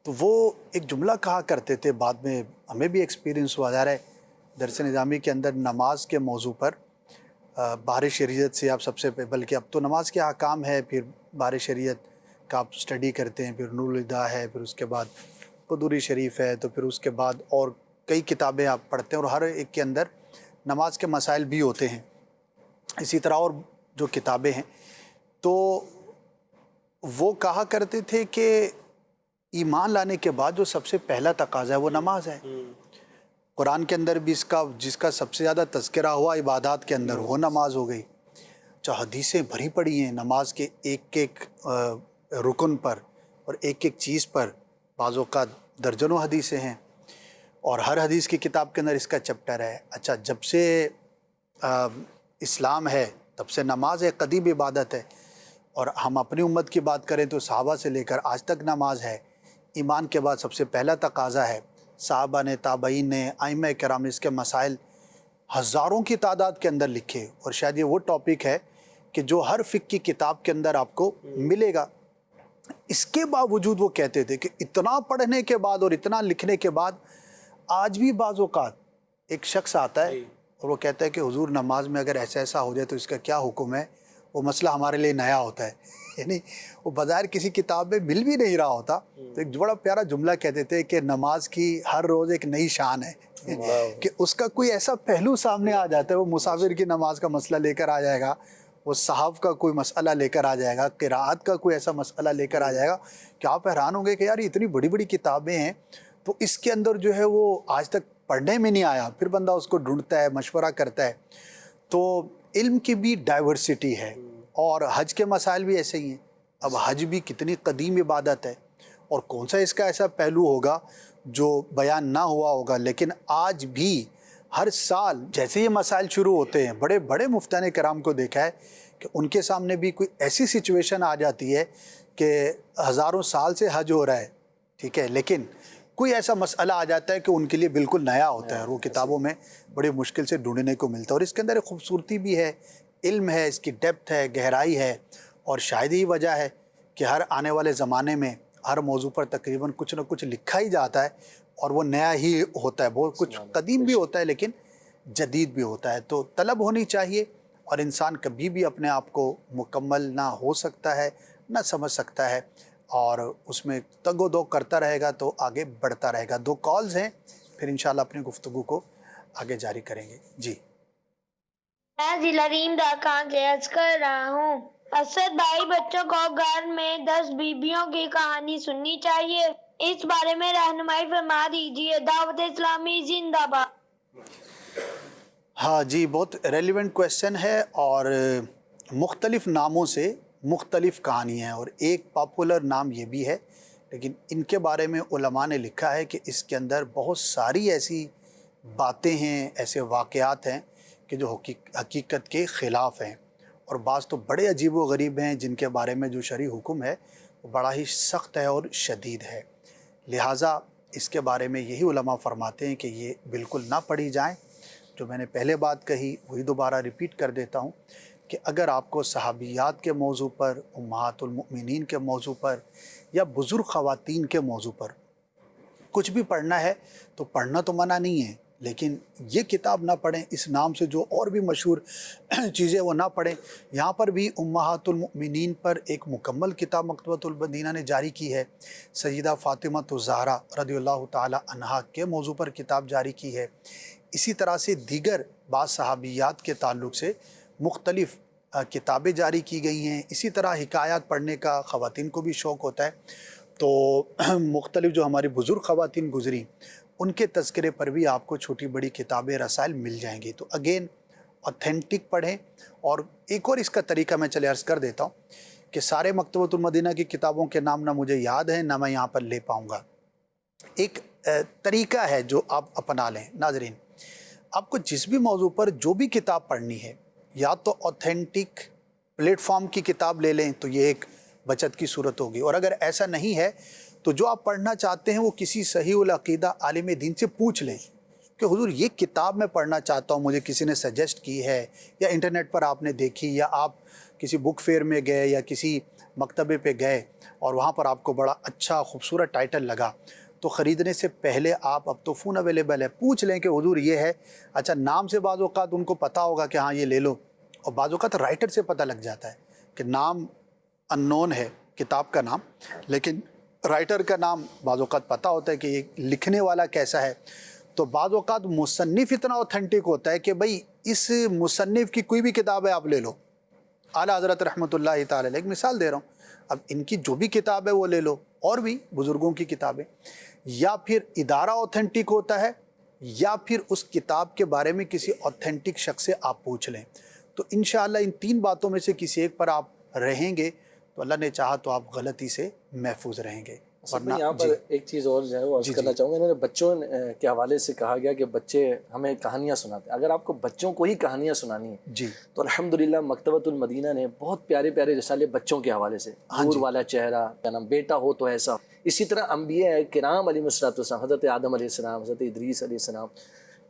تو وہ ایک جملہ کہا کرتے تھے، بعد میں ہمیں بھی ایکسپیرینس ہوا، جا رہا ہے درس نظامی کے اندر نماز کے موضوع پر بار شریعت سے آپ سب سے بلکہ اب تو نماز کے احکام ہے، پھر بار شریعت کا آپ اسٹڈی کرتے ہیں، پھر نور الہدا ہے، پھر اس کے بعد قدوری شریف ہے، تو پھر اس کے بعد اور کئی کتابیں آپ پڑھتے ہیں، اور ہر ایک کے اندر نماز کے مسائل بھی ہوتے ہیں، اسی طرح اور جو کتابیں ہیں۔ تو وہ کہا کرتے تھے کہ ایمان لانے کے بعد جو سب سے پہلا تقاضا ہے وہ نماز ہے۔ قرآن کے اندر بھی جس کا سب سے زیادہ تذکرہ ہوا عبادات کے اندر وہ نماز ہو گئی۔ حدیثیں بھری پڑی ہیں نماز کے ایک ایک رکن پر اور ایک ایک چیز پر، بعض اوقات درجنوں حدیثیں ہیں، اور ہر حدیث کی کتاب کے اندر اس کا چیپٹر ہے۔ اچھا، جب سے اسلام ہے تب سے نماز ایک قدیم عبادت ہے، اور ہم اپنی امت کی بات کریں تو صحابہ سے لے کر آج تک نماز ہے۔ ایمان کے بعد سب سے پہلا تقاضا ہے، صحابہ نے، تابعین نے، ائمہ کرام نے اس کے مسائل ہزاروں کی تعداد کے اندر لکھے، اور شاید یہ وہ ٹاپک ہے کہ جو ہر فقہ کی کتاب کے اندر آپ کو ملے گا۔ اس کے باوجود وہ کہتے تھے کہ اتنا پڑھنے کے بعد اور اتنا لکھنے کے بعد آج بھی بعض اوقات ایک شخص آتا ہے اور وہ کہتا ہے کہ حضور نماز میں اگر ایسا ایسا ہو جائے تو اس کا کیا حکم ہے، وہ مسئلہ ہمارے لیے نیا ہوتا ہے، یعنی وہ بظاہر کسی کتاب میں مل بھی نہیں رہا ہوتا۔ تو ایک بڑا پیارا جملہ کہتے تھے کہ نماز کی ہر روز ایک نئی شان ہے، کہ اس کا کوئی ایسا پہلو سامنے آ جاتا ہے، وہ مسافر کی نماز کا مسئلہ لے کر آ جائے گا، وہ صحاف کا کوئی مسئلہ لے کر آ جائے گا، قراءت کا کوئی ایسا مسئلہ لے کر آ جائے گا کہ آپ حیران ہوں گے کہ یار اتنی بڑی بڑی کتابیں ہیں، تو اس کے اندر جو ہے وہ آج تک پڑھنے میں نہیں آیا۔ پھر بندہ اس کو ڈھونڈتا ہے، مشورہ کرتا ہے۔ تو علم کی بھی ڈائیورسٹی ہے، اور حج کے مسائل بھی ایسے ہی ہیں۔ اب حج بھی کتنی قدیم عبادت ہے، اور کون سا اس کا ایسا پہلو ہوگا جو بیان نہ ہوا ہوگا، لیکن آج بھی ہر سال جیسے یہ مسائل شروع ہوتے ہیں، بڑے بڑے مفتیان کرام کو دیکھا ہے کہ ان کے سامنے بھی کوئی ایسی سچویشن آ جاتی ہے کہ ہزاروں سال سے حج ہو رہا ہے، ٹھیک ہے، لیکن کوئی ایسا مسئلہ آ جاتا ہے کہ ان کے لیے بالکل نیا ہوتا ہے، اور وہ کتابوں میں بڑی مشکل سے ڈھونڈنے کو ملتا ہے۔ اور اس کے اندر ایک خوبصورتی بھی ہے علم ہے، اس کی ڈیپتھ ہے، گہرائی ہے، اور شاید ہی وجہ ہے کہ ہر آنے والے زمانے میں ہر موضوع پر تقریباً کچھ نہ کچھ لکھا ہی جاتا ہے، اور وہ نیا ہی ہوتا ہے، بہت کچھ قدیم بھی ہوتا ہے لیکن جدید بھی ہوتا ہے. تو طلب ہونی چاہیے، اور انسان کبھی بھی اپنے آپ کو مکمل نہ ہو سکتا ہے، نہ سمجھ سکتا ہے، اور اس میں تگ و دو کرتا رہے گا تو آگے بڑھتا رہے گا. 2 کالز ہیں، پھر انشاءاللہ اپنی گفتگو کو آگے جاری کریں گے. جی میں ضلع ریم ڈاکہ سے عرض کر رہا ہوں، اسد بھائی بچوں کو گھر میں 10 بیبیوں کی کہانی سننی چاہیے، اس بارے میں رہنمائی فرما دیجیے. دعوت اسلامی زندہ باد. ہاں جی، بہت ریلیونٹ کویشچن ہے، اور مختلف ناموں سے مختلف کہانی ہیں، اور ایک پاپولر نام یہ بھی ہے، لیکن ان کے بارے میں علماء نے لکھا ہے کہ اس کے اندر بہت ساری ایسی باتیں ہیں، ایسے واقعات ہیں کہ جو حقیقت کے خلاف ہیں، اور بعض تو بڑے عجیب و غریب ہیں جن کے بارے میں جو شرعی حکم ہے وہ بڑا ہی سخت ہے اور شدید ہے. لہٰذا اس کے بارے میں یہی علماء فرماتے ہیں کہ یہ بالکل نہ پڑھی جائیں. جو میں نے پہلے بات کہی وہی دوبارہ ریپیٹ کر دیتا ہوں کہ اگر آپ کو صحابیات کے موضوع پر، امہات المؤمنین کے موضوع پر، یا بزرگ خواتین کے موضوع پر کچھ بھی پڑھنا ہے تو پڑھنا تو منع نہیں ہے، لیکن یہ کتاب نہ پڑھیں. اس نام سے جو اور بھی مشہور چیزیں وہ نہ پڑھیں. یہاں پر بھی امہات المؤمنین پر ایک مکمل کتاب مکتبۃ المدینہ نے جاری کی ہے. سیدہ فاطمہ الزہرا رضی اللہ تعالی عنہا کے موضوع پر کتاب جاری کی ہے. اسی طرح سے دیگر بعض صحابیات کے تعلق سے مختلف کتابیں جاری کی گئی ہیں. اسی طرح حکایات پڑھنے کا خواتین کو بھی شوق ہوتا ہے، تو مختلف جو ہماری بزرگ خواتین گزری ان کے تذکرے پر بھی آپ کو چھوٹی بڑی کتابیں، رسائل مل جائیں گی. تو اگین اوتھینٹک پڑھیں. اور ایک اور اس کا طریقہ میں چلے عرض کر دیتا ہوں کہ سارے مکتبۃ المدینہ کی کتابوں کے نام نہ مجھے یاد ہیں، نہ میں یہاں پر لے پاؤں گا. ایک طریقہ ہے جو آپ اپنا لیں. ناظرین، آپ کو جس بھی موضوع پر جو بھی کتاب پڑھنی ہے، یا تو اوتھینٹک پلیٹ فارم کی کتاب لے لیں تو یہ ایک بچت کی صورت ہوگی، اور اگر ایسا نہیں ہے تو جو آپ پڑھنا چاہتے ہیں وہ کسی صحیح العقیدہ عالم دین سے پوچھ لیں کہ حضور یہ کتاب میں پڑھنا چاہتا ہوں، مجھے کسی نے سجیسٹ کی ہے، یا انٹرنیٹ پر آپ نے دیکھی، یا آپ کسی بک فیئر میں گئے یا کسی مکتبے پہ گئے اور وہاں پر آپ کو بڑا اچھا خوبصورت ٹائٹل لگا، تو خریدنے سے پہلے آپ، اب تو فون اویلیبل ہے، پوچھ لیں کہ حضور یہ ہے. اچھا، نام سے بعض اوقات ان کو پتہ ہوگا کہ ہاں یہ لے لو، اور بعض اوقات رائٹر سے پتہ لگ جاتا ہے کہ نام ان نون ہے کتاب کا نام، لیکن رائٹر کا نام بعض اوقات پتہ ہوتا ہے کہ یہ لکھنے والا کیسا ہے. تو بعض اوقات مصنف اتنا اوتھینٹک ہوتا ہے کہ بھئی اس مصنف کی کوئی بھی کتاب ہے آپ لے لو. اعلیٰ حضرت رحمۃ اللہ تعالی علیہ، ایک مثال دے رہا ہوں، اب ان کی جو بھی کتاب ہے وہ لے لو، اور بھی بزرگوں کی کتابیں. یا پھر ادارہ اوتھینٹک ہوتا ہے، یا پھر اس کتاب کے بارے میں کسی اوتھینٹک شخص سے آپ پوچھ لیں. تو انشاءاللہ ان 3 باتوں میں سے کسی ایک پر آپ رہیں گے تو اللہ نے چاہا تو آپ غلطی سے محفوظ رہیں گے. یہاں پر ایک چیز اور جو ہے وہ عرض کرنا چاہوں گا. انہوں نے بچوں کے حوالے سے کہا گیا کہ بچے ہمیں کہانیاں سناتے ہیں. اگر آپ کو بچوں کو ہی کہانیاں سنانی ہیں تو الحمدللہ مکتبۃ المدینہ نے بہت پیارے پیارے رسالے بچوں کے حوالے سے، نور والا چہرہ، کیا نام، بیٹا ہو تو ایسا. اسی طرح انبیاء کرام علیہ السلام، حضرت آدم علیہ السلام، حضرت ادریس علیہ السلام،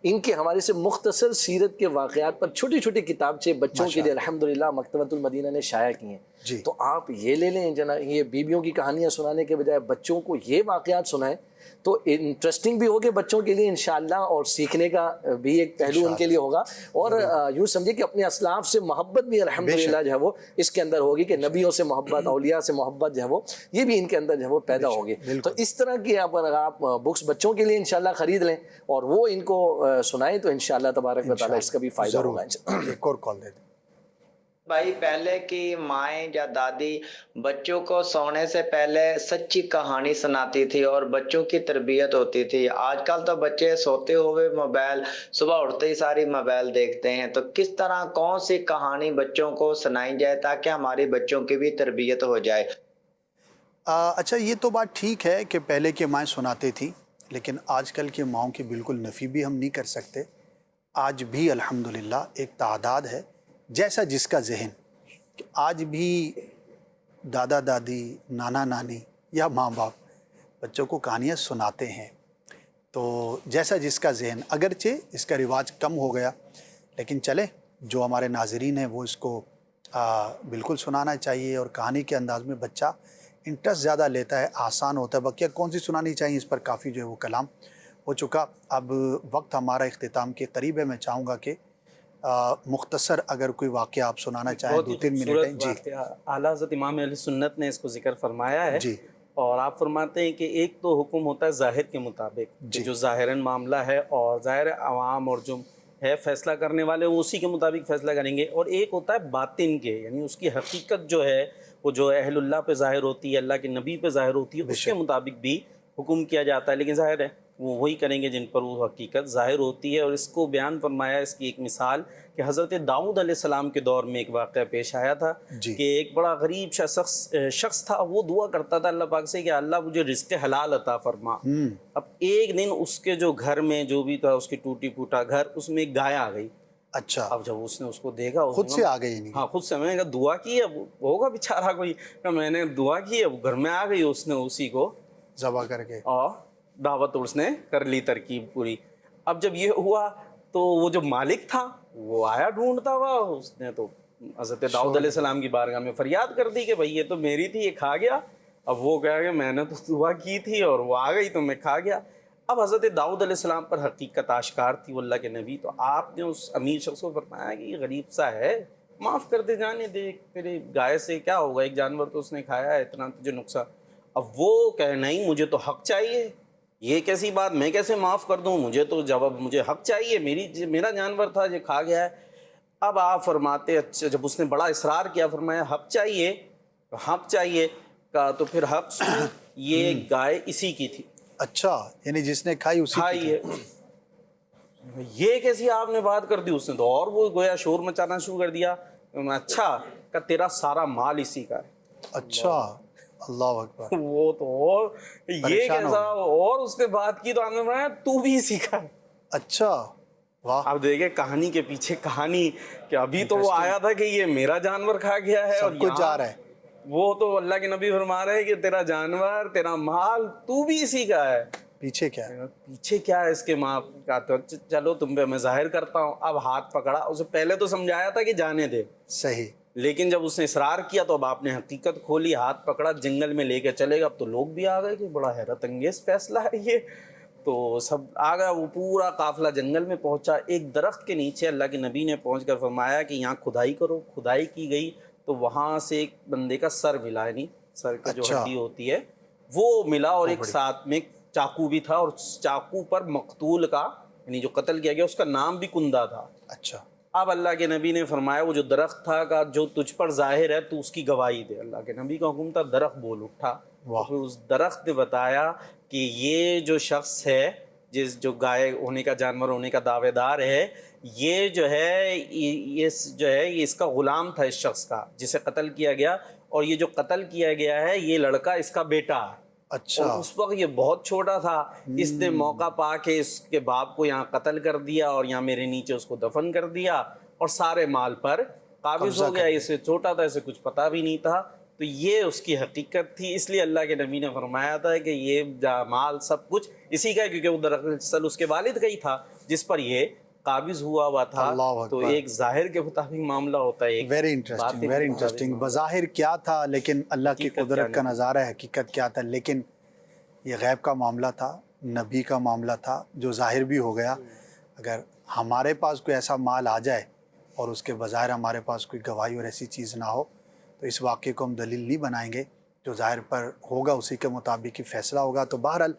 ان کے حوالے سے مختصر سیرت کے واقعات پر چھوٹی چھوٹی کتابچے بچوں کے لیے الحمدللہ مکتبۃ المدینہ نے شائع کی ہیں. تو آپ یہ لے لیں، یہ بیویوں کی کہانیاں سنانے کے بجائے بچوں کو یہ واقعات سنائیں تو انٹرسٹنگ بھی ہوگے بچوں کے لیے انشاءاللہ، اور سیکھنے کا بھی ایک پہلو ان کے لیے ہوگا. اور یوں سمجھے کہ اپنے اسلاف سے محبت بھی الحمدللہ جو ہے وہ اس کے اندر ہوگی، کہ نبیوں سے محبت، اولیاء سے محبت جو ہے وہ یہ بھی ان کے اندر جو ہے وہ پیدا ہوگی. تو اس طرح کی آپ بکس بچوں کے لیے انشاءاللہ خرید لیں اور وہ ان کو سنائیں تو انشاءاللہ تبارک و تعالیٰ اس کا بھی فائدہ ہوگا. ایک اور کال دے دیں بھائی. پہلے کی مائیں یا دادی بچوں کو سونے سے پہلے سچی کہانی سناتی تھی اور بچوں کی تربیت ہوتی تھی. آج کل تو بچے سوتے ہوئے موبائل، صبح اٹھتے ہی ساری موبائل دیکھتے ہیں. تو کس طرح کون سی کہانی بچوں کو سنائی جائے تاکہ ہمارے بچوں کی بھی تربیت ہو جائے؟ اچھا، یہ تو بات ٹھیک ہے کہ پہلے کی مائیں سناتی تھیں، لیکن آج کل کی ماؤں کی بالکل نفی بھی ہم نہیں کر سکتے. آج بھی الحمدللہ ایک تعداد ہے، جیسا جس کا ذہن، کہ آج بھی دادا دادی، نانا نانی یا ماں باپ بچوں کو کہانیاں سناتے ہیں. تو جیسا جس کا ذہن، اگرچہ اس کا رواج کم ہو گیا، لیکن چلے جو ہمارے ناظرین ہیں وہ اس کو بالکل سنانا چاہیے، اور کہانی کے انداز میں بچہ انٹرسٹ زیادہ لیتا ہے، آسان ہوتا ہے۔ بقیہ کون سی سنانی چاہیے، اس پر کافی جو ہے وہ کلام ہو چکا۔ اب وقت ہمارا اختتام کے قریب ہے، میں چاہوں گا کہ مختصر اگر کوئی واقعہ آپ سنانا چاہیں، 2-3 منٹ ہیں۔ جی، اعلیٰ حضرت امام اہل سنت نے اس کو ذکر فرمایا ہے، جی، اور آپ فرماتے ہیں کہ ایک تو حکم ہوتا ہے ظاہر کے مطابق، جی، جو ظاہراً معاملہ ہے اور ظاہر عوام اور جو ہے فیصلہ کرنے والے وہ اسی کے مطابق فیصلہ کریں گے، اور ایک ہوتا ہے باطن کے، یعنی اس کی حقیقت جو ہے وہ جو اہل اللہ پہ ظاہر ہوتی ہے، اللہ کے نبی پہ ظاہر ہوتی ہے، اس کے مطابق بھی حکم کیا جاتا ہے، لیکن ظاہر ہے وہ وہی کریں گے جن پر وہ حقیقت ظاہر ہوتی ہے۔ اور اس کو بیان فرمایا، اس کی ایک مثال کہ حضرت داؤد علیہ السلام کے دور میں ایک واقعہ پیش آیا تھا کہ ایک بڑا غریب شخص تھا، وہ دعا کرتا تھا اللہ پاک سے کہ اللہ مجھے رزق حلال عطا فرما۔ اب ایک دن اس کے جو گھر میں جو بھی تھا، اس کی ٹوٹی پھوٹا گھر، اس میں ایک گائے آ گئی۔ اچھا، اب جب اس نے اس کو دیکھا، خود سے آ گئی؟ نہیں، ہاں خود سے، میں نے کہا دعا کی ہے، ہوگا بیچارہ کوئی، میں نے دعا کی ہے، گھر میں آ گئی، اس نے اسی کو ذبح کر کے، اور دعوت اس نے کر لی، ترکیب پوری۔ اب جب یہ ہوا تو وہ جو مالک تھا وہ آیا ڈھونڈتا ہوا، اس نے تو حضرت داؤد علیہ السلام کی بارگاہ میں فریاد کر دی کہ بھائی یہ تو میری تھی، یہ کھا گیا۔ اب وہ کہا کہ میں نے تو دعا کی تھی اور وہ آ گئی تو میں کھا گیا۔ اب حضرت داؤد علیہ السلام پر حقیقت آشکار تھی، وہ اللہ کے نبی، تو آپ نے اس امیر شخص کو فرمایا کہ یہ غریب سا ہے، معاف کر دے، جانے دے، تیرے گائے سے کیا ہوگا، ایک جانور تو اس نے کھایا ہے، اتنا تجھے نقصان۔ اب وہ کہے نہیں، مجھے تو حق چاہیے، یہ کیسی بات، میں کیسے معاف کر دوں، مجھے تو جواب، مجھے حق چاہیے، میرا جانور تھا یہ کھا گیا ہے۔ اب آپ فرماتے، اچھا جب اس نے بڑا اصرار کیا، فرمایا حق چاہیے، حق چاہیے، کہا تو پھر حق سنو، یہ گائے اسی کی تھی۔ اچھا، یعنی جس نے کھائی اسی کھائی ہے، یہ کیسی آپ نے بات کر دی؟ اس نے تو اور وہ گویا شور مچانا شروع کر دیا۔ اچھا، کہ تیرا سارا مال اسی کا ہے۔ اچھا، اللہ اکبر، وہ تو اور یہ کیسا، اور اس نے بات کی تو آپ نے بتایا تو بھی اسی کا ہے۔ اچھا، واہ، آپ دیکھیں کہانی کے پیچھے کہانی، کہ ابھی تو وہ آیا تھا کہ یہ میرا جانور کھا گیا ہے، اور سب کچھ جا رہا ہے، وہ تو اللہ کے نبی فرما رہے ہیں کہ تیرا جانور، تیرا مال، تو بھی اسی کا ہے۔ پیچھے کیا ہے؟ پیچھے کیا ہے اس کے؟ ماں کا تو چلو تم پہ میں ظاہر کرتا ہوں۔ اب ہاتھ پکڑا، اسے پہلے تو سمجھایا تھا کہ جانے دے، صحیح، لیکن جب اس نے اصرار کیا تو اب آپ نے حقیقت کھولی، ہاتھ پکڑا، جنگل میں لے کے چلے گا۔ اب تو لوگ بھی آ گئے کہ بڑا حیرت انگیز فیصلہ ہے یہ، تو سب آ گیا، وہ پورا قافلہ جنگل میں پہنچا۔ ایک درخت کے نیچے اللہ کے نبی نے پہنچ کر فرمایا کہ یہاں کھدائی کرو۔ کھدائی کی گئی تو وہاں سے ایک بندے کا سر ملا، یعنی سر کا جو ہڈی ہوتی ہے وہ ملا، اور ایک ساتھ میں چاقو بھی تھا، اور چاقو پر مقتول کا، یعنی جو قتل کیا گیا، اس کا نام بھی کندہ تھا۔ اچھا، اب اللہ کے نبی نے فرمایا وہ جو درخت تھا کہ جو تجھ پر ظاہر ہے تو اس کی گواہی دے۔ اللہ کے نبی کا حکم تھا، درخت بول اٹھا۔ پھر اس درخت نے بتایا کہ یہ جو شخص ہے، جو گائے ہونے کا، جانور ہونے کا دعوے دار ہے، یہ جو ہے یہ اس کا غلام تھا، اس شخص کا جسے قتل کیا گیا، اور یہ جو قتل کیا گیا ہے یہ لڑکا اس کا بیٹا ہے۔ اچھا، اور اس وقت یہ بہت چھوٹا تھا، اس نے موقع پا کے اس کے باپ کو یہاں قتل کر دیا، اور یہاں میرے نیچے اس کو دفن کر دیا، اور سارے مال پر قابض ہو گیا۔ اسے چھوٹا تھا، اسے کچھ پتہ بھی نہیں تھا۔ تو یہ اس کی حقیقت تھی، اس لیے اللہ کے نبی نے فرمایا تھا کہ یہ مال سب کچھ اسی کا ہے، کیونکہ وہ دراصل اس کے والد کا ہی تھا جس پر یہ قابض ہوا تھا۔ تو ایک ظاہر کے مطابق معاملہ ہوتا ہے، ویری انٹرسٹنگ، ویری انٹرسٹنگ۔ بظاہر کیا تھا، لیکن اللہ کی قدرت کا نظارہ ہے، حقیقت کیا تھا، لیکن یہ غیب کا معاملہ تھا، نبی کا معاملہ تھا، جو ظاہر بھی ہو گیا۔ اگر ہمارے پاس کوئی ایسا مال آ جائے اور اس کے بظاہر ہمارے پاس کوئی گواہی اور ایسی چیز نہ ہو، تو اس واقعے کو ہم دلیل نہیں بنائیں گے، جو ظاہر پر ہوگا اسی کے مطابق ہی فیصلہ ہوگا۔ تو بہرحال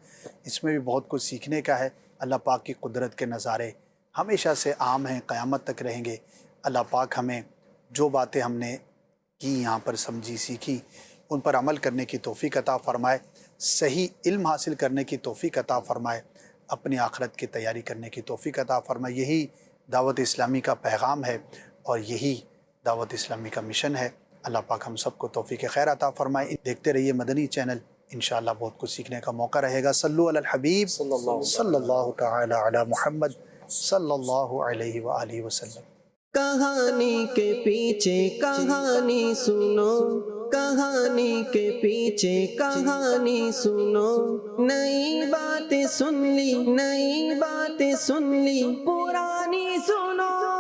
اس میں بھی بہت کچھ سیکھنے کا ہے۔ اللہ پاک کی قدرت کے نظارے ہمیشہ سے عام ہیں، قیامت تک رہیں گے۔ اللہ پاک ہمیں جو باتیں ہم نے کی، یہاں پر سمجھی، سیکھی، ان پر عمل کرنے کی توفیق عطا فرمائے، صحیح علم حاصل کرنے کی توفیق عطا فرمائے، اپنی آخرت کی تیاری کرنے کی توفیق عطا فرمائے۔ یہی دعوت اسلامی کا پیغام ہے، اور یہی دعوت اسلامی کا مشن ہے۔ اللہ پاک ہم سب کو توفیق خیر عطا فرمائے۔ دیکھتے رہیے مدنی چینل، انشاءاللہ بہت کچھ سیکھنے کا موقع رہے گا۔ صلو علی الحبیب صلی اللہ تعالی علی محمد صلی اللہ علیہ وآلہ وسلم۔ کہانی کے پیچھے کہانی سنو، کہانی کے پیچھے کہانی سنو، نئی باتیں سن لی، نئی باتیں سن لی، پرانی سنو۔